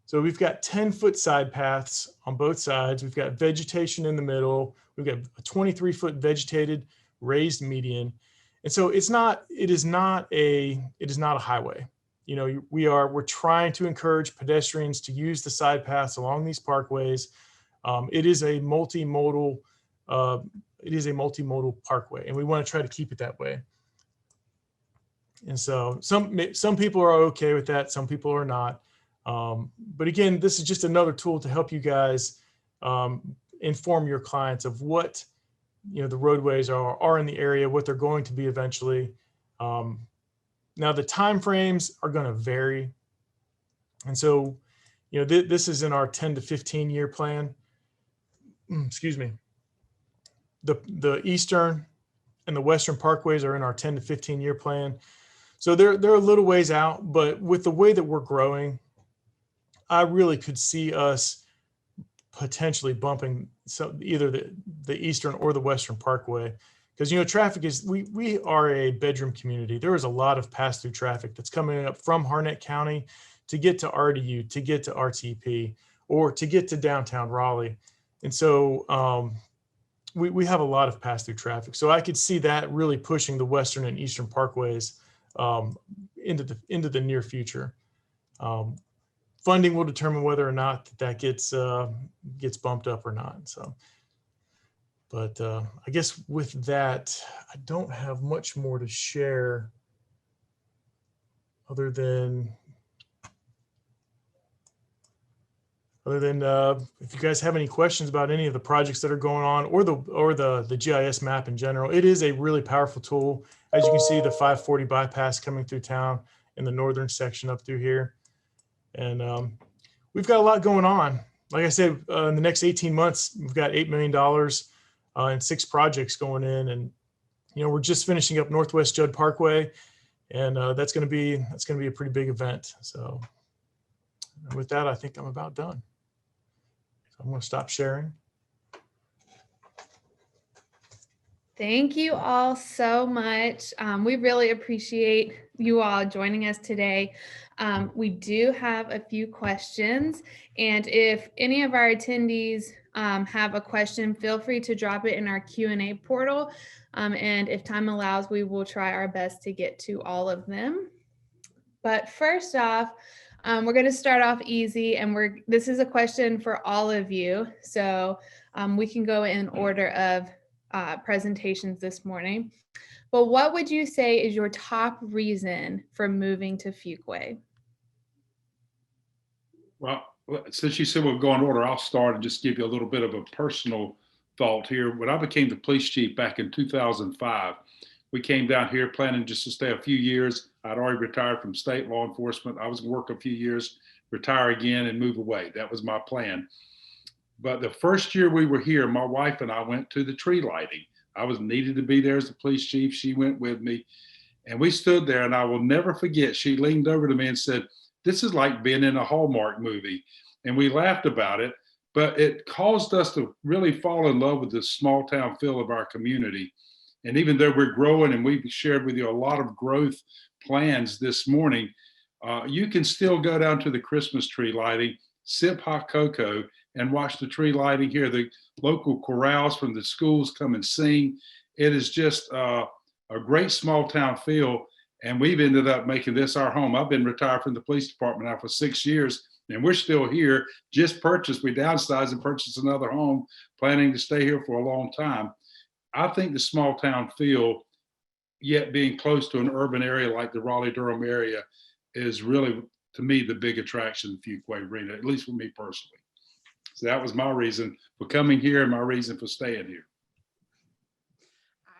So we've got 10-foot side paths on both sides. We've got vegetation in the middle. We've got a 23-foot vegetated raised median. And so it is not a highway. We're trying to encourage pedestrians to use the side paths along these parkways. It is a multimodal parkway, and we want to try to keep it that way. And so some people are okay with that. Some people are not. But again, this is just another tool to help you guys inform your clients of what, the roadways are in the area, what they're going to be eventually. Now the timeframes are going to vary. And so, this is in our 10 to 15 year plan. Excuse me. The Eastern and the Western Parkways are in our 10 to 15 year plan. So they're a little ways out, but with the way that we're growing, I really could see us potentially bumping either the Eastern or the Western Parkway. Because, traffic is, we are a bedroom community. There is a lot of pass through traffic that's coming up from Harnett County to get to RDU, to get to RTP, or to get to downtown Raleigh. And so we have a lot of pass through traffic. So I could see that really pushing the Western and Eastern Parkways into the near future. Funding will determine whether or not that gets bumped up or not. So, but I guess with that, I don't have much more to share other than if you guys have any questions about any of the projects that are going on or the GIS map in general. It is a really powerful tool. As you can see, the 540 bypass coming through town in the northern section up through here. And we've got a lot going on. Like I said, in the next 18 months, we've got $8 million and 6 projects going in. And, we're just finishing up Northwest Judd Parkway. And that's going to be a pretty big event. So with that, I think I'm about done. So I'm going to stop sharing.
Thank you all so much. We really appreciate you all joining us today. We do have a few questions, and if any of our attendees have a question, feel free to drop it in our Q&A portal. And if time allows, we will try our best to get to all of them. But first off, we're going to start off easy, and this is a question for all of you. So we can go in order of presentations this morning. But what would you say is your top reason for moving to Fuquay?
Well, since you said we'll go in order, I'll start and just give you a little bit of a personal thought here. When I became the police chief back in 2005, we came down here planning just to stay a few years. I'd already retired from state law enforcement. I was going to work a few years, retire again, and move away. That was my plan. But the first year we were here, my wife and I went to the tree lighting. I was needed to be there as the police chief. She went with me. And we stood there, and I will never forget, she leaned over to me and said, "This is like being in a Hallmark movie." And we laughed about it, but it caused us to really fall in love with the small town feel of our community. And even though we're growing, and we've shared with you a lot of growth plans this morning, you can still go down to the Christmas tree lighting, sip hot cocoa, and watch the tree lighting here. The local chorales from the schools come and sing. It is just a great small town feel. And we've ended up making this our home. I've been retired from the police department now for 6 years, and we're still here. Just purchased, we downsized and purchased another home, planning to stay here for a long time. I think the small town feel, yet being close to an urban area like the Raleigh-Durham area, is really, to me, the big attraction of Fuquay Varina, at least for me personally. So that was my reason for coming here and my reason for staying here.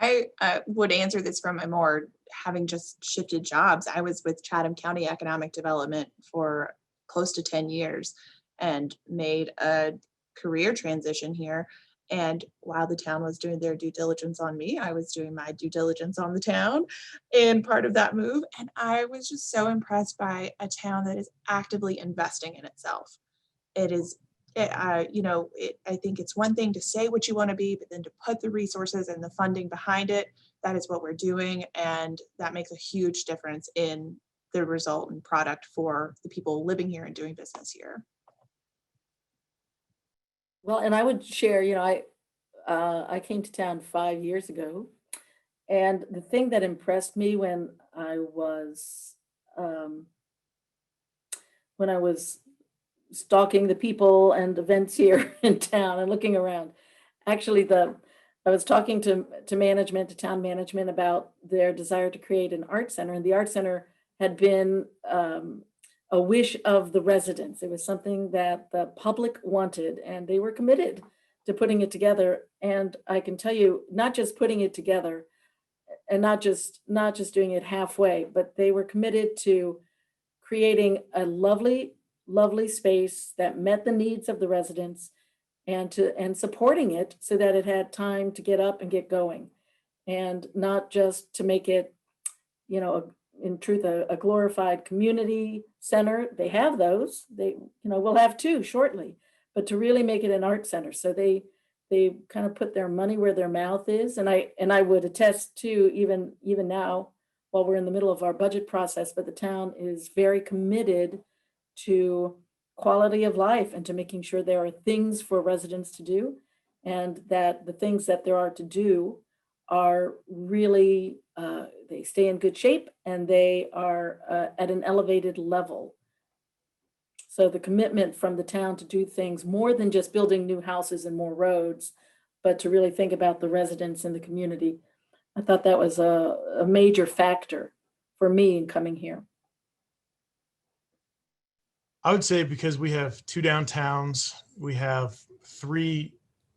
I would answer this from a more having just shifted jobs. I was with Chatham County Economic Development for close to 10 years and made a career transition here. And while the town was doing their due diligence on me, I was doing my due diligence on the town in part of that move. And I was just so impressed by a town that is actively investing in itself. It is, I think it's one thing to say what you want to be, but then to put the resources and the funding behind it, that is what we're doing. And that makes a huge difference in the result and product for the people living here and doing business here.
Well, and I would share, I came to town 5 years ago, and the thing that impressed me when I was stalking the people and events here in town and looking around, actually the I was talking to management, to town management, about their desire to create an art center, and the art center had been a wish of the residents. It was something that the public wanted, and they were committed to putting it together. And I can tell you, not just putting it together, and not just doing it halfway, but they were committed to creating a lovely, lovely space that met the needs of the residents, and supporting it so that it had time to get up and get going, and not just to make it, in truth, a glorified community center. They have those. We'll have two shortly, but to really make it an art center. So they kind of put their money where their mouth is, and I would attest to, even now, while we're in the middle of our budget process, but the town is very committed to quality of life and to making sure there are things for residents to do, and that the things that there are to do are really, they stay in good shape, and they are at an elevated level. So the commitment from the town to do things more than just building new houses and more roads, but to really think about the residents in the community. I thought that was a major factor for me in coming here.
I would say because we have 2 downtowns, we have 3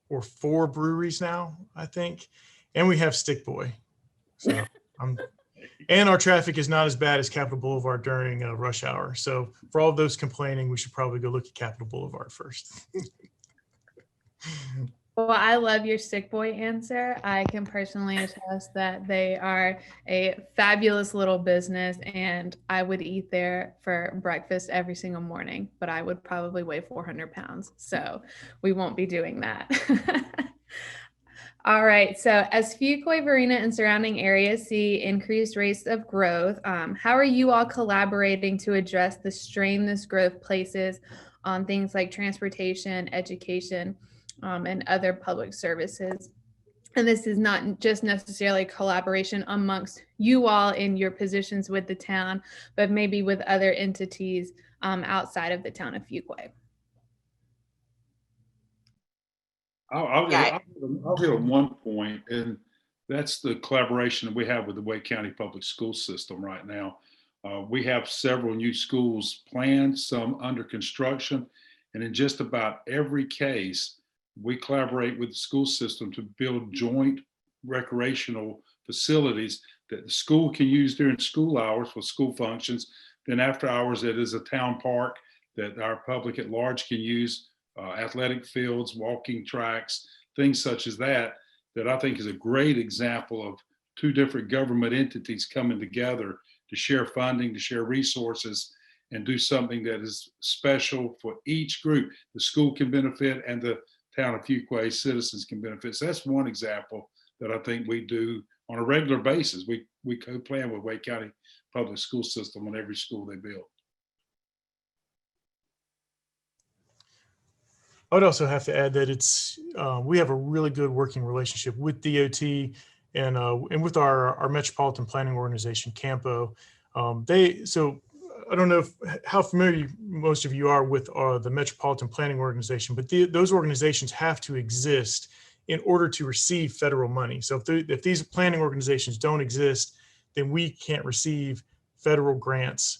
or 4 breweries now, I think, and we have Stick Boy. So and our traffic is not as bad as Capitol Boulevard during rush hour. So for all of those complaining, we should probably go look at Capitol Boulevard first.
Well, I love your Sick Boy answer. I can personally attest that they are a fabulous little business, and I would eat there for breakfast every single morning, but I would probably weigh 400 pounds. So we won't be doing that. All right. So as Fuquay Varina and surrounding areas see increased rates of growth, how are you all collaborating to address the strain this growth places on things like transportation, education, and other public services? And this is not just necessarily collaboration amongst you all in your positions with the town, but maybe with other entities outside of the town of Fuquay.
I'll hit on one point, and that's the collaboration that we have with the Wake County Public School System right now. We have several new schools planned, some under construction, and in just about every case, we collaborate with the school system to build joint recreational facilities that the school can use during school hours for school functions. Then after hours, it is a town park that our public at large can use, athletic fields, walking tracks, things such as that I think is a great example of 2 different government entities coming together to share funding, to share resources, and do something that is special for each group. The school can benefit, and the town of Fuquay citizens can benefit. So that's one example that I think we do on a regular basis. We co-plan with Wake County Public School System on every school they build.
I would also have to add that it's we have a really good working relationship with DOT and with our metropolitan planning organization, CAMPO. So I don't know how familiar most of you are with the metropolitan planning organization, but those organizations have to exist in order to receive federal money. So if these planning organizations don't exist, then we can't receive federal grants.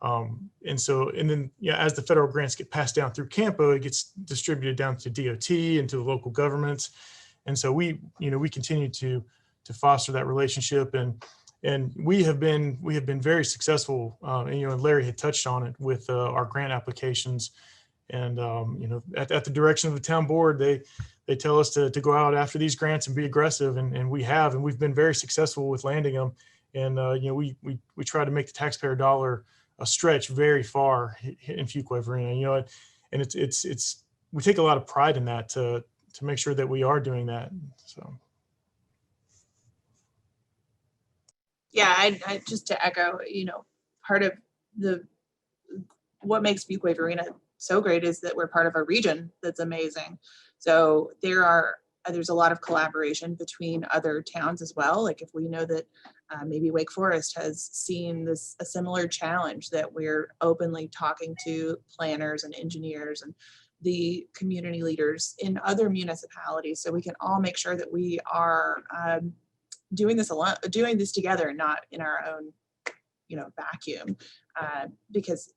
And then as the federal grants get passed down through CAMPO, it gets distributed down to DOT and to the local governments. And so we continue to foster that relationship, and we have been very successful. And Larry had touched on it with our grant applications, and at the direction of the town board, they tell us to go out after these grants and be aggressive, and we've been very successful with landing them. And we try to make the taxpayer dollar a stretch very far in Fuquay Varina, and it's we take a lot of pride in that to make sure that we are doing that. So.
Yeah, I just to echo, part of what makes Fuquay Varina so great is that we're part of a region that's amazing. So there's a lot of collaboration between other towns as well. Like if we know that maybe Wake Forest has seen a similar challenge, that we're openly talking to planners and engineers and the community leaders in other municipalities, so we can all make sure that we are doing this together, not in our own, vacuum. Because,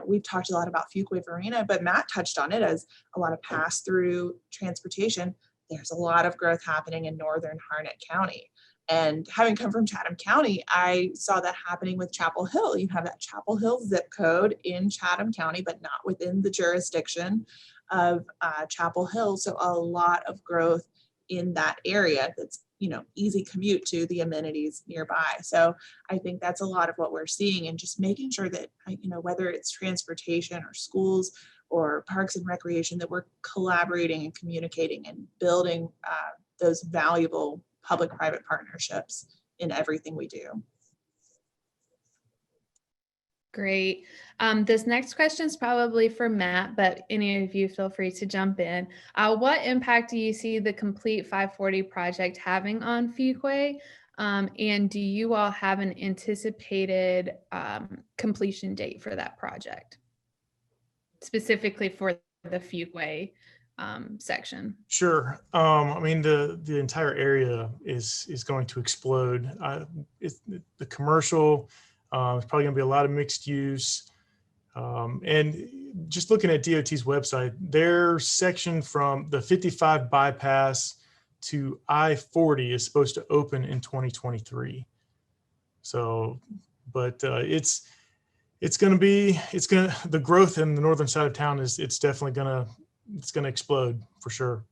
we've talked a lot about Fuquay Varina, but Matt touched on it as a lot of pass-through transportation. There's a lot of growth happening in northern Harnett County. And having come from Chatham County, I saw that happening with Chapel Hill. You have that Chapel Hill zip code in Chatham County, but not within the jurisdiction of Chapel Hill. So a lot of growth in that area that's, easy commute to the amenities nearby. So I think that's a lot of what we're seeing, and just making sure that, whether it's transportation or schools or parks and recreation, that we're collaborating and communicating and building those valuable public-private partnerships in everything we do.
Great. This next question is probably for Matt, but any of you feel free to jump in. What impact do you see the Complete 540 project having on Fuquay? And do you all have an anticipated completion date for that project, specifically for the Fuquay section?
Sure. I mean, the entire area is going to explode. The commercial, it's probably going to be a lot of mixed use. And just looking at DOT's website, their section from the 55 bypass to I-40 is supposed to open in 2023. So, but the growth in the northern side of town it's definitely going to explode for sure.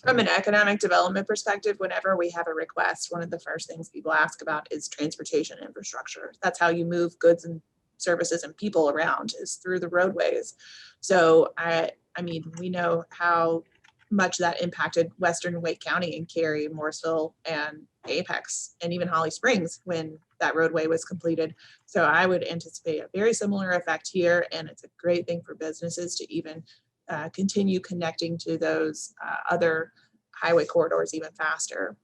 From an economic development perspective, whenever we have a request, one of the first things people ask about is transportation infrastructure. That's how you move goods and services and people around, is through the roadways. So I mean, we know how much that impacted Western Wake County and Cary, Morrisville, and Apex, and even Holly Springs when that roadway was completed. So I would anticipate a very similar effect here, and it's a great thing for businesses to even continue connecting to those other highway corridors even faster.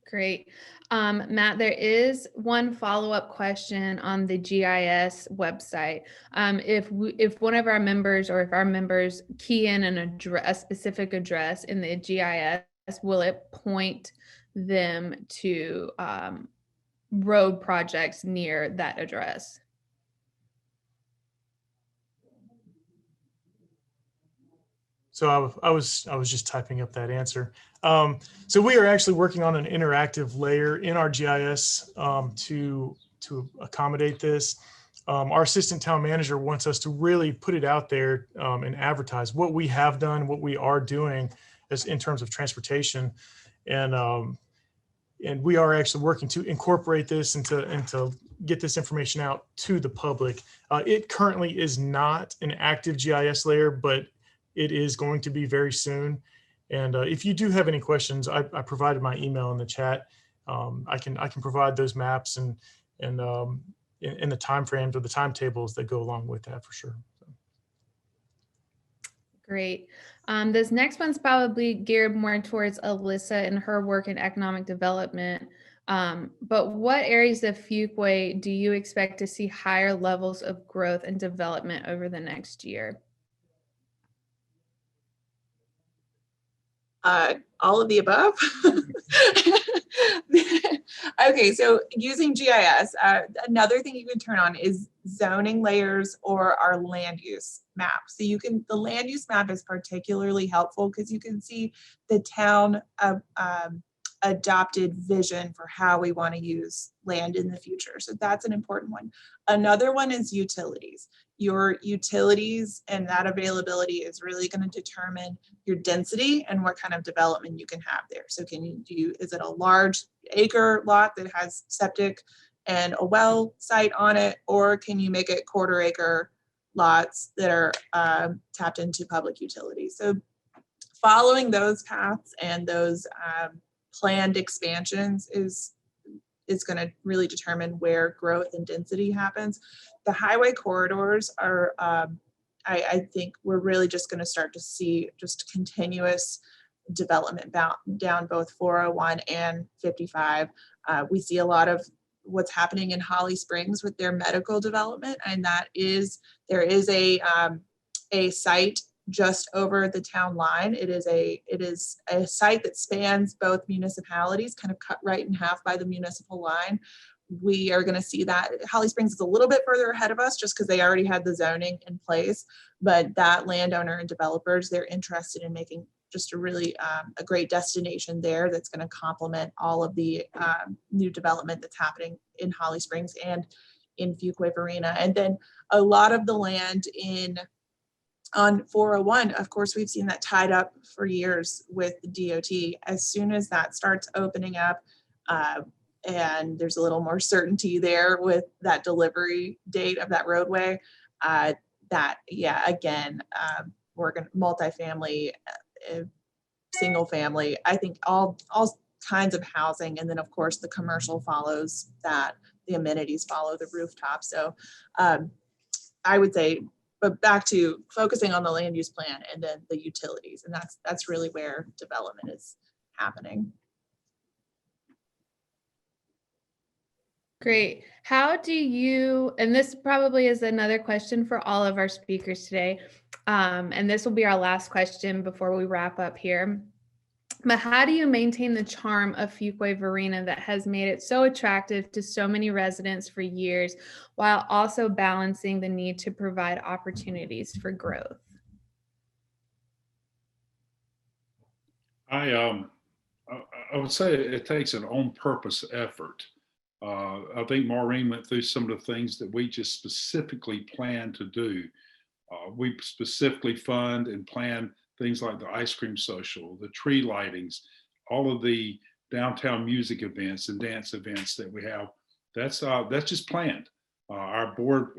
Great. Matt, there is one follow-up question on the GIS website. If one of our members, or if our members key in a specific address in the GIS, will it point them to road projects near that address?
So I was just typing up that answer. So we are actually working on an interactive layer in our GIS to accommodate this. Our assistant town manager wants us to really put it out there and advertise what we have done, what we are doing as in terms of transportation, and we are actually working to incorporate this and to get this information out to the public. It currently is not an active GIS layer, but it is going to be very soon. And if you do have any questions, I provided my email in the chat. I can provide those maps and the timeframes or the timetables that go along with that for sure.
Great. This next one's probably geared more towards Alyssa and her work in economic development. But what areas of Fuquay do you expect to see higher levels of growth and development over the next year?
All of the above. Okay, so using GIS, another thing you can turn on is zoning layers or our land use map. So the land use map is particularly helpful because you can see the town adopted vision for how we want to use land in the future. So that's an important one. Another one is utilities. Your utilities and that availability is really going to determine your density and what kind of development you can have there. So is it a large acre lot that has septic and a well site on it, or can you make it quarter acre lots that are tapped into public utilities? So following those paths and those planned expansions is going to really determine where growth and density happens. The highway corridors are, I think we're really just going to start to see just continuous development down both 401 and 55. We see a lot of what's happening in Holly Springs with their medical development, and there is a site just over the town line. It is a site that spans both municipalities, kind of cut right in half by the municipal line. We are going to see that. Holly Springs is a little bit further ahead of us just because they already had the zoning in place, but that landowner and developers, they're interested in making just a really a great destination there that's going to complement all of the new development that's happening in Holly Springs and in Fuquay Varina. And then a lot of the land on 401, of course, we've seen that tied up for years with the DOT. As soon as that starts opening up, and there's a little more certainty there with that delivery date of that roadway, we're going to multifamily, single family, I think all kinds of housing. And then of course the commercial follows that, the amenities follow the rooftop. So I would say, but back to focusing on the land use plan and then the utilities. And that's really where development is happening.
Great. How do you, and this probably is another question for all of our speakers today, and this will be our last question before we wrap up here. But how do you maintain the charm of Fuquay Varina that has made it so attractive to so many residents for years, while also balancing the need to provide opportunities for growth?
I would say it takes an on-purpose effort. I think Maureen went through some of the things that we just specifically plan to do. We specifically fund and plan things like the ice cream social, the tree lightings, all of the downtown music events and dance events that we have. That's just planned. Our board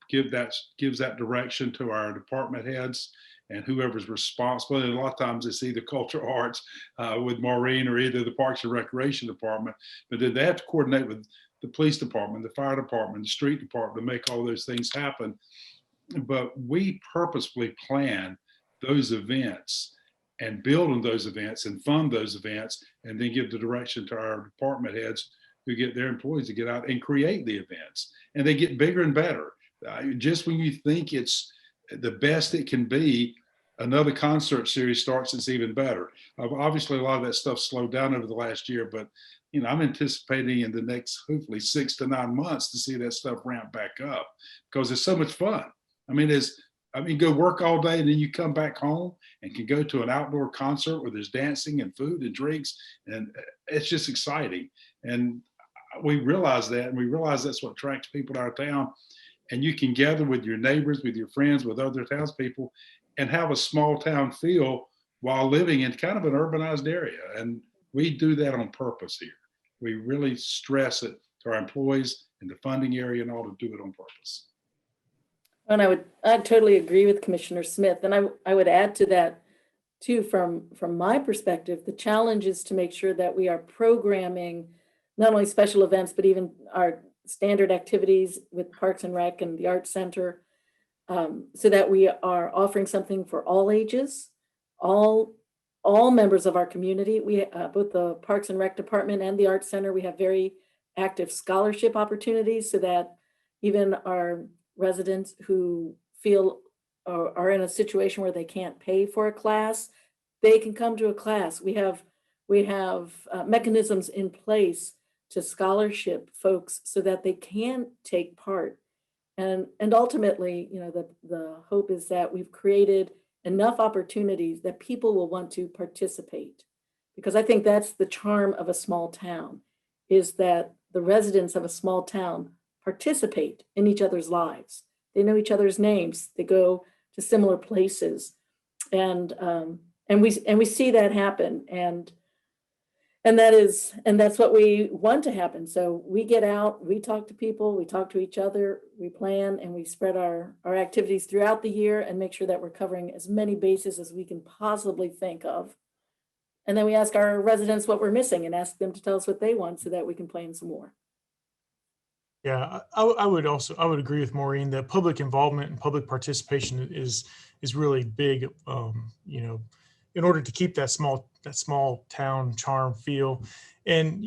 gives that direction to our department heads and whoever's responsible. And a lot of times it's either cultural arts with Maureen or either the Parks and Recreation Department, but then they have to coordinate with the police department, the fire department, the street department to make all those things happen. But we purposefully plan those events and build on those events and fund those events and then give the direction to our department heads who get their employees to get out and create the events. And they get bigger and better. Just when you think it's the best it can be, another concert series starts, it's even better. Obviously, a lot of that stuff slowed down over the last year, but I'm anticipating in the next, hopefully 6 to 9 months to see that stuff ramp back up because it's so much fun. Go work all day and then you come back home and can go to an outdoor concert where there's dancing and food and drinks, and it's just exciting. And we realize that, and we realize that's what attracts people to our town. And you can gather with your neighbors, with your friends, with other townspeople, and have a small town feel while living in kind of an urbanized area. And we do that on purpose here. We really stress it to our employees in the funding area and all to do it on purpose.
And I totally agree with Commissioner Smith. And I would add to that too, from my perspective, the challenge is to make sure that we are programming not only special events, but even our standard activities with Parks and Rec and the Arts Center, so that we are offering something for all ages, all members of our community. We both the Parks and Rec Department and the Arts Center, we have very active scholarship opportunities so that even our residents who feel are in a situation where they can't pay for a class, they can come to a class. We have mechanisms in place to scholarship folks so that they can take part. And ultimately, the hope is that we've created enough opportunities that people will want to participate. Because I think that's the charm of a small town, is that the residents of a small town participate in each other's lives. They know each other's names. They go to similar places, and we see that happen. And that's what we want to happen. So we get out, we talk to people, we talk to each other, we plan, and we spread our activities throughout the year and make sure that we're covering as many bases as we can possibly think of. And then we ask our residents what we're missing and ask them to tell us what they want so that we can plan some more.
Yeah, I would agree with Maureen that public involvement and public participation is really big. in order to keep that small town charm feel. And,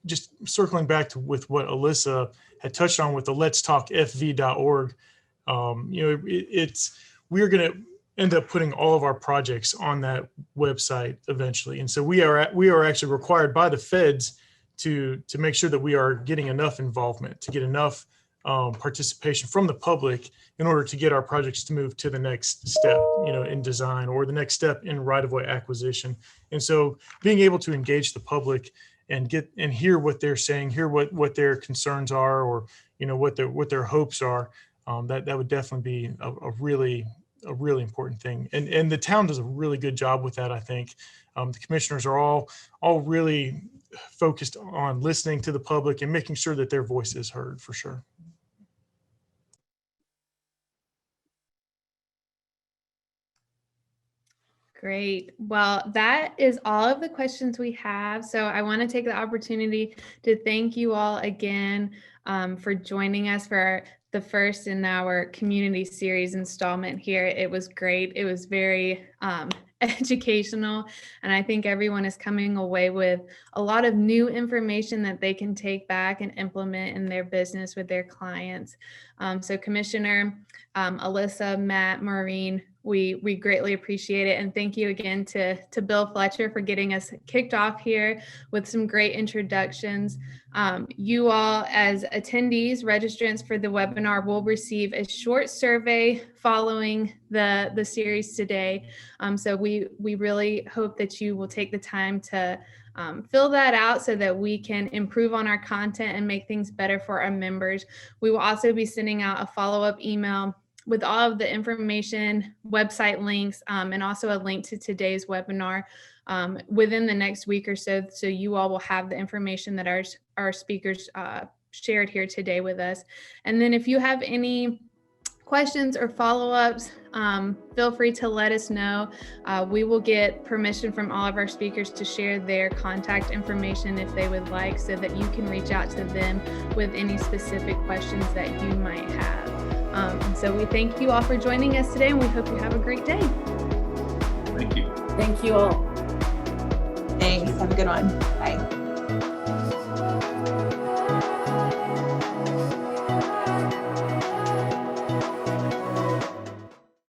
just circling back to with what Alyssa had touched on with the letstalkfv.org, we're going to end up putting all of our projects on that website eventually. And so we are actually required by the feds to make sure that we are getting enough involvement, to get enough participation from the public in order to get our projects to move to the next step, in design, or the next step in right-of-way acquisition. And so being able to engage the public and hear what they're saying, hear what their concerns are, or what their hopes are, that would definitely be a really important thing. And the town does a really good job with that, I think. The commissioners are all really focused on listening to the public and making sure that their voice is heard, for sure.
Great. Well, that is all of the questions we have. So I want to take the opportunity to thank you all again for joining us for the first in our community series installment here. It was great. It was very educational, and I think everyone is coming away with a lot of new information that they can take back and implement in their business with their clients. So Commissioner, Alyssa, Matt, Maureen, we greatly appreciate it. And thank you again to Bill Fletcher for getting us kicked off here with some great introductions. You all, as attendees, registrants for the webinar, will receive a short survey following the series today. So we really hope that you will take the time to fill that out so that we can improve on our content and make things better for our members. We will also be sending out a follow-up email with all of the information, website links, and also a link to today's webinar within the next week or so. So you all will have the information that our speakers shared here today with us. And then if you have any questions or follow-ups, feel free to let us know. We will get permission from all of our speakers to share their contact information if they would like, so that you can reach out to them with any specific questions that you might have. So we thank you all for joining us today, and we hope you have a great day.
Thank you.
Thank you all.
Thanks. Have a good one. Bye.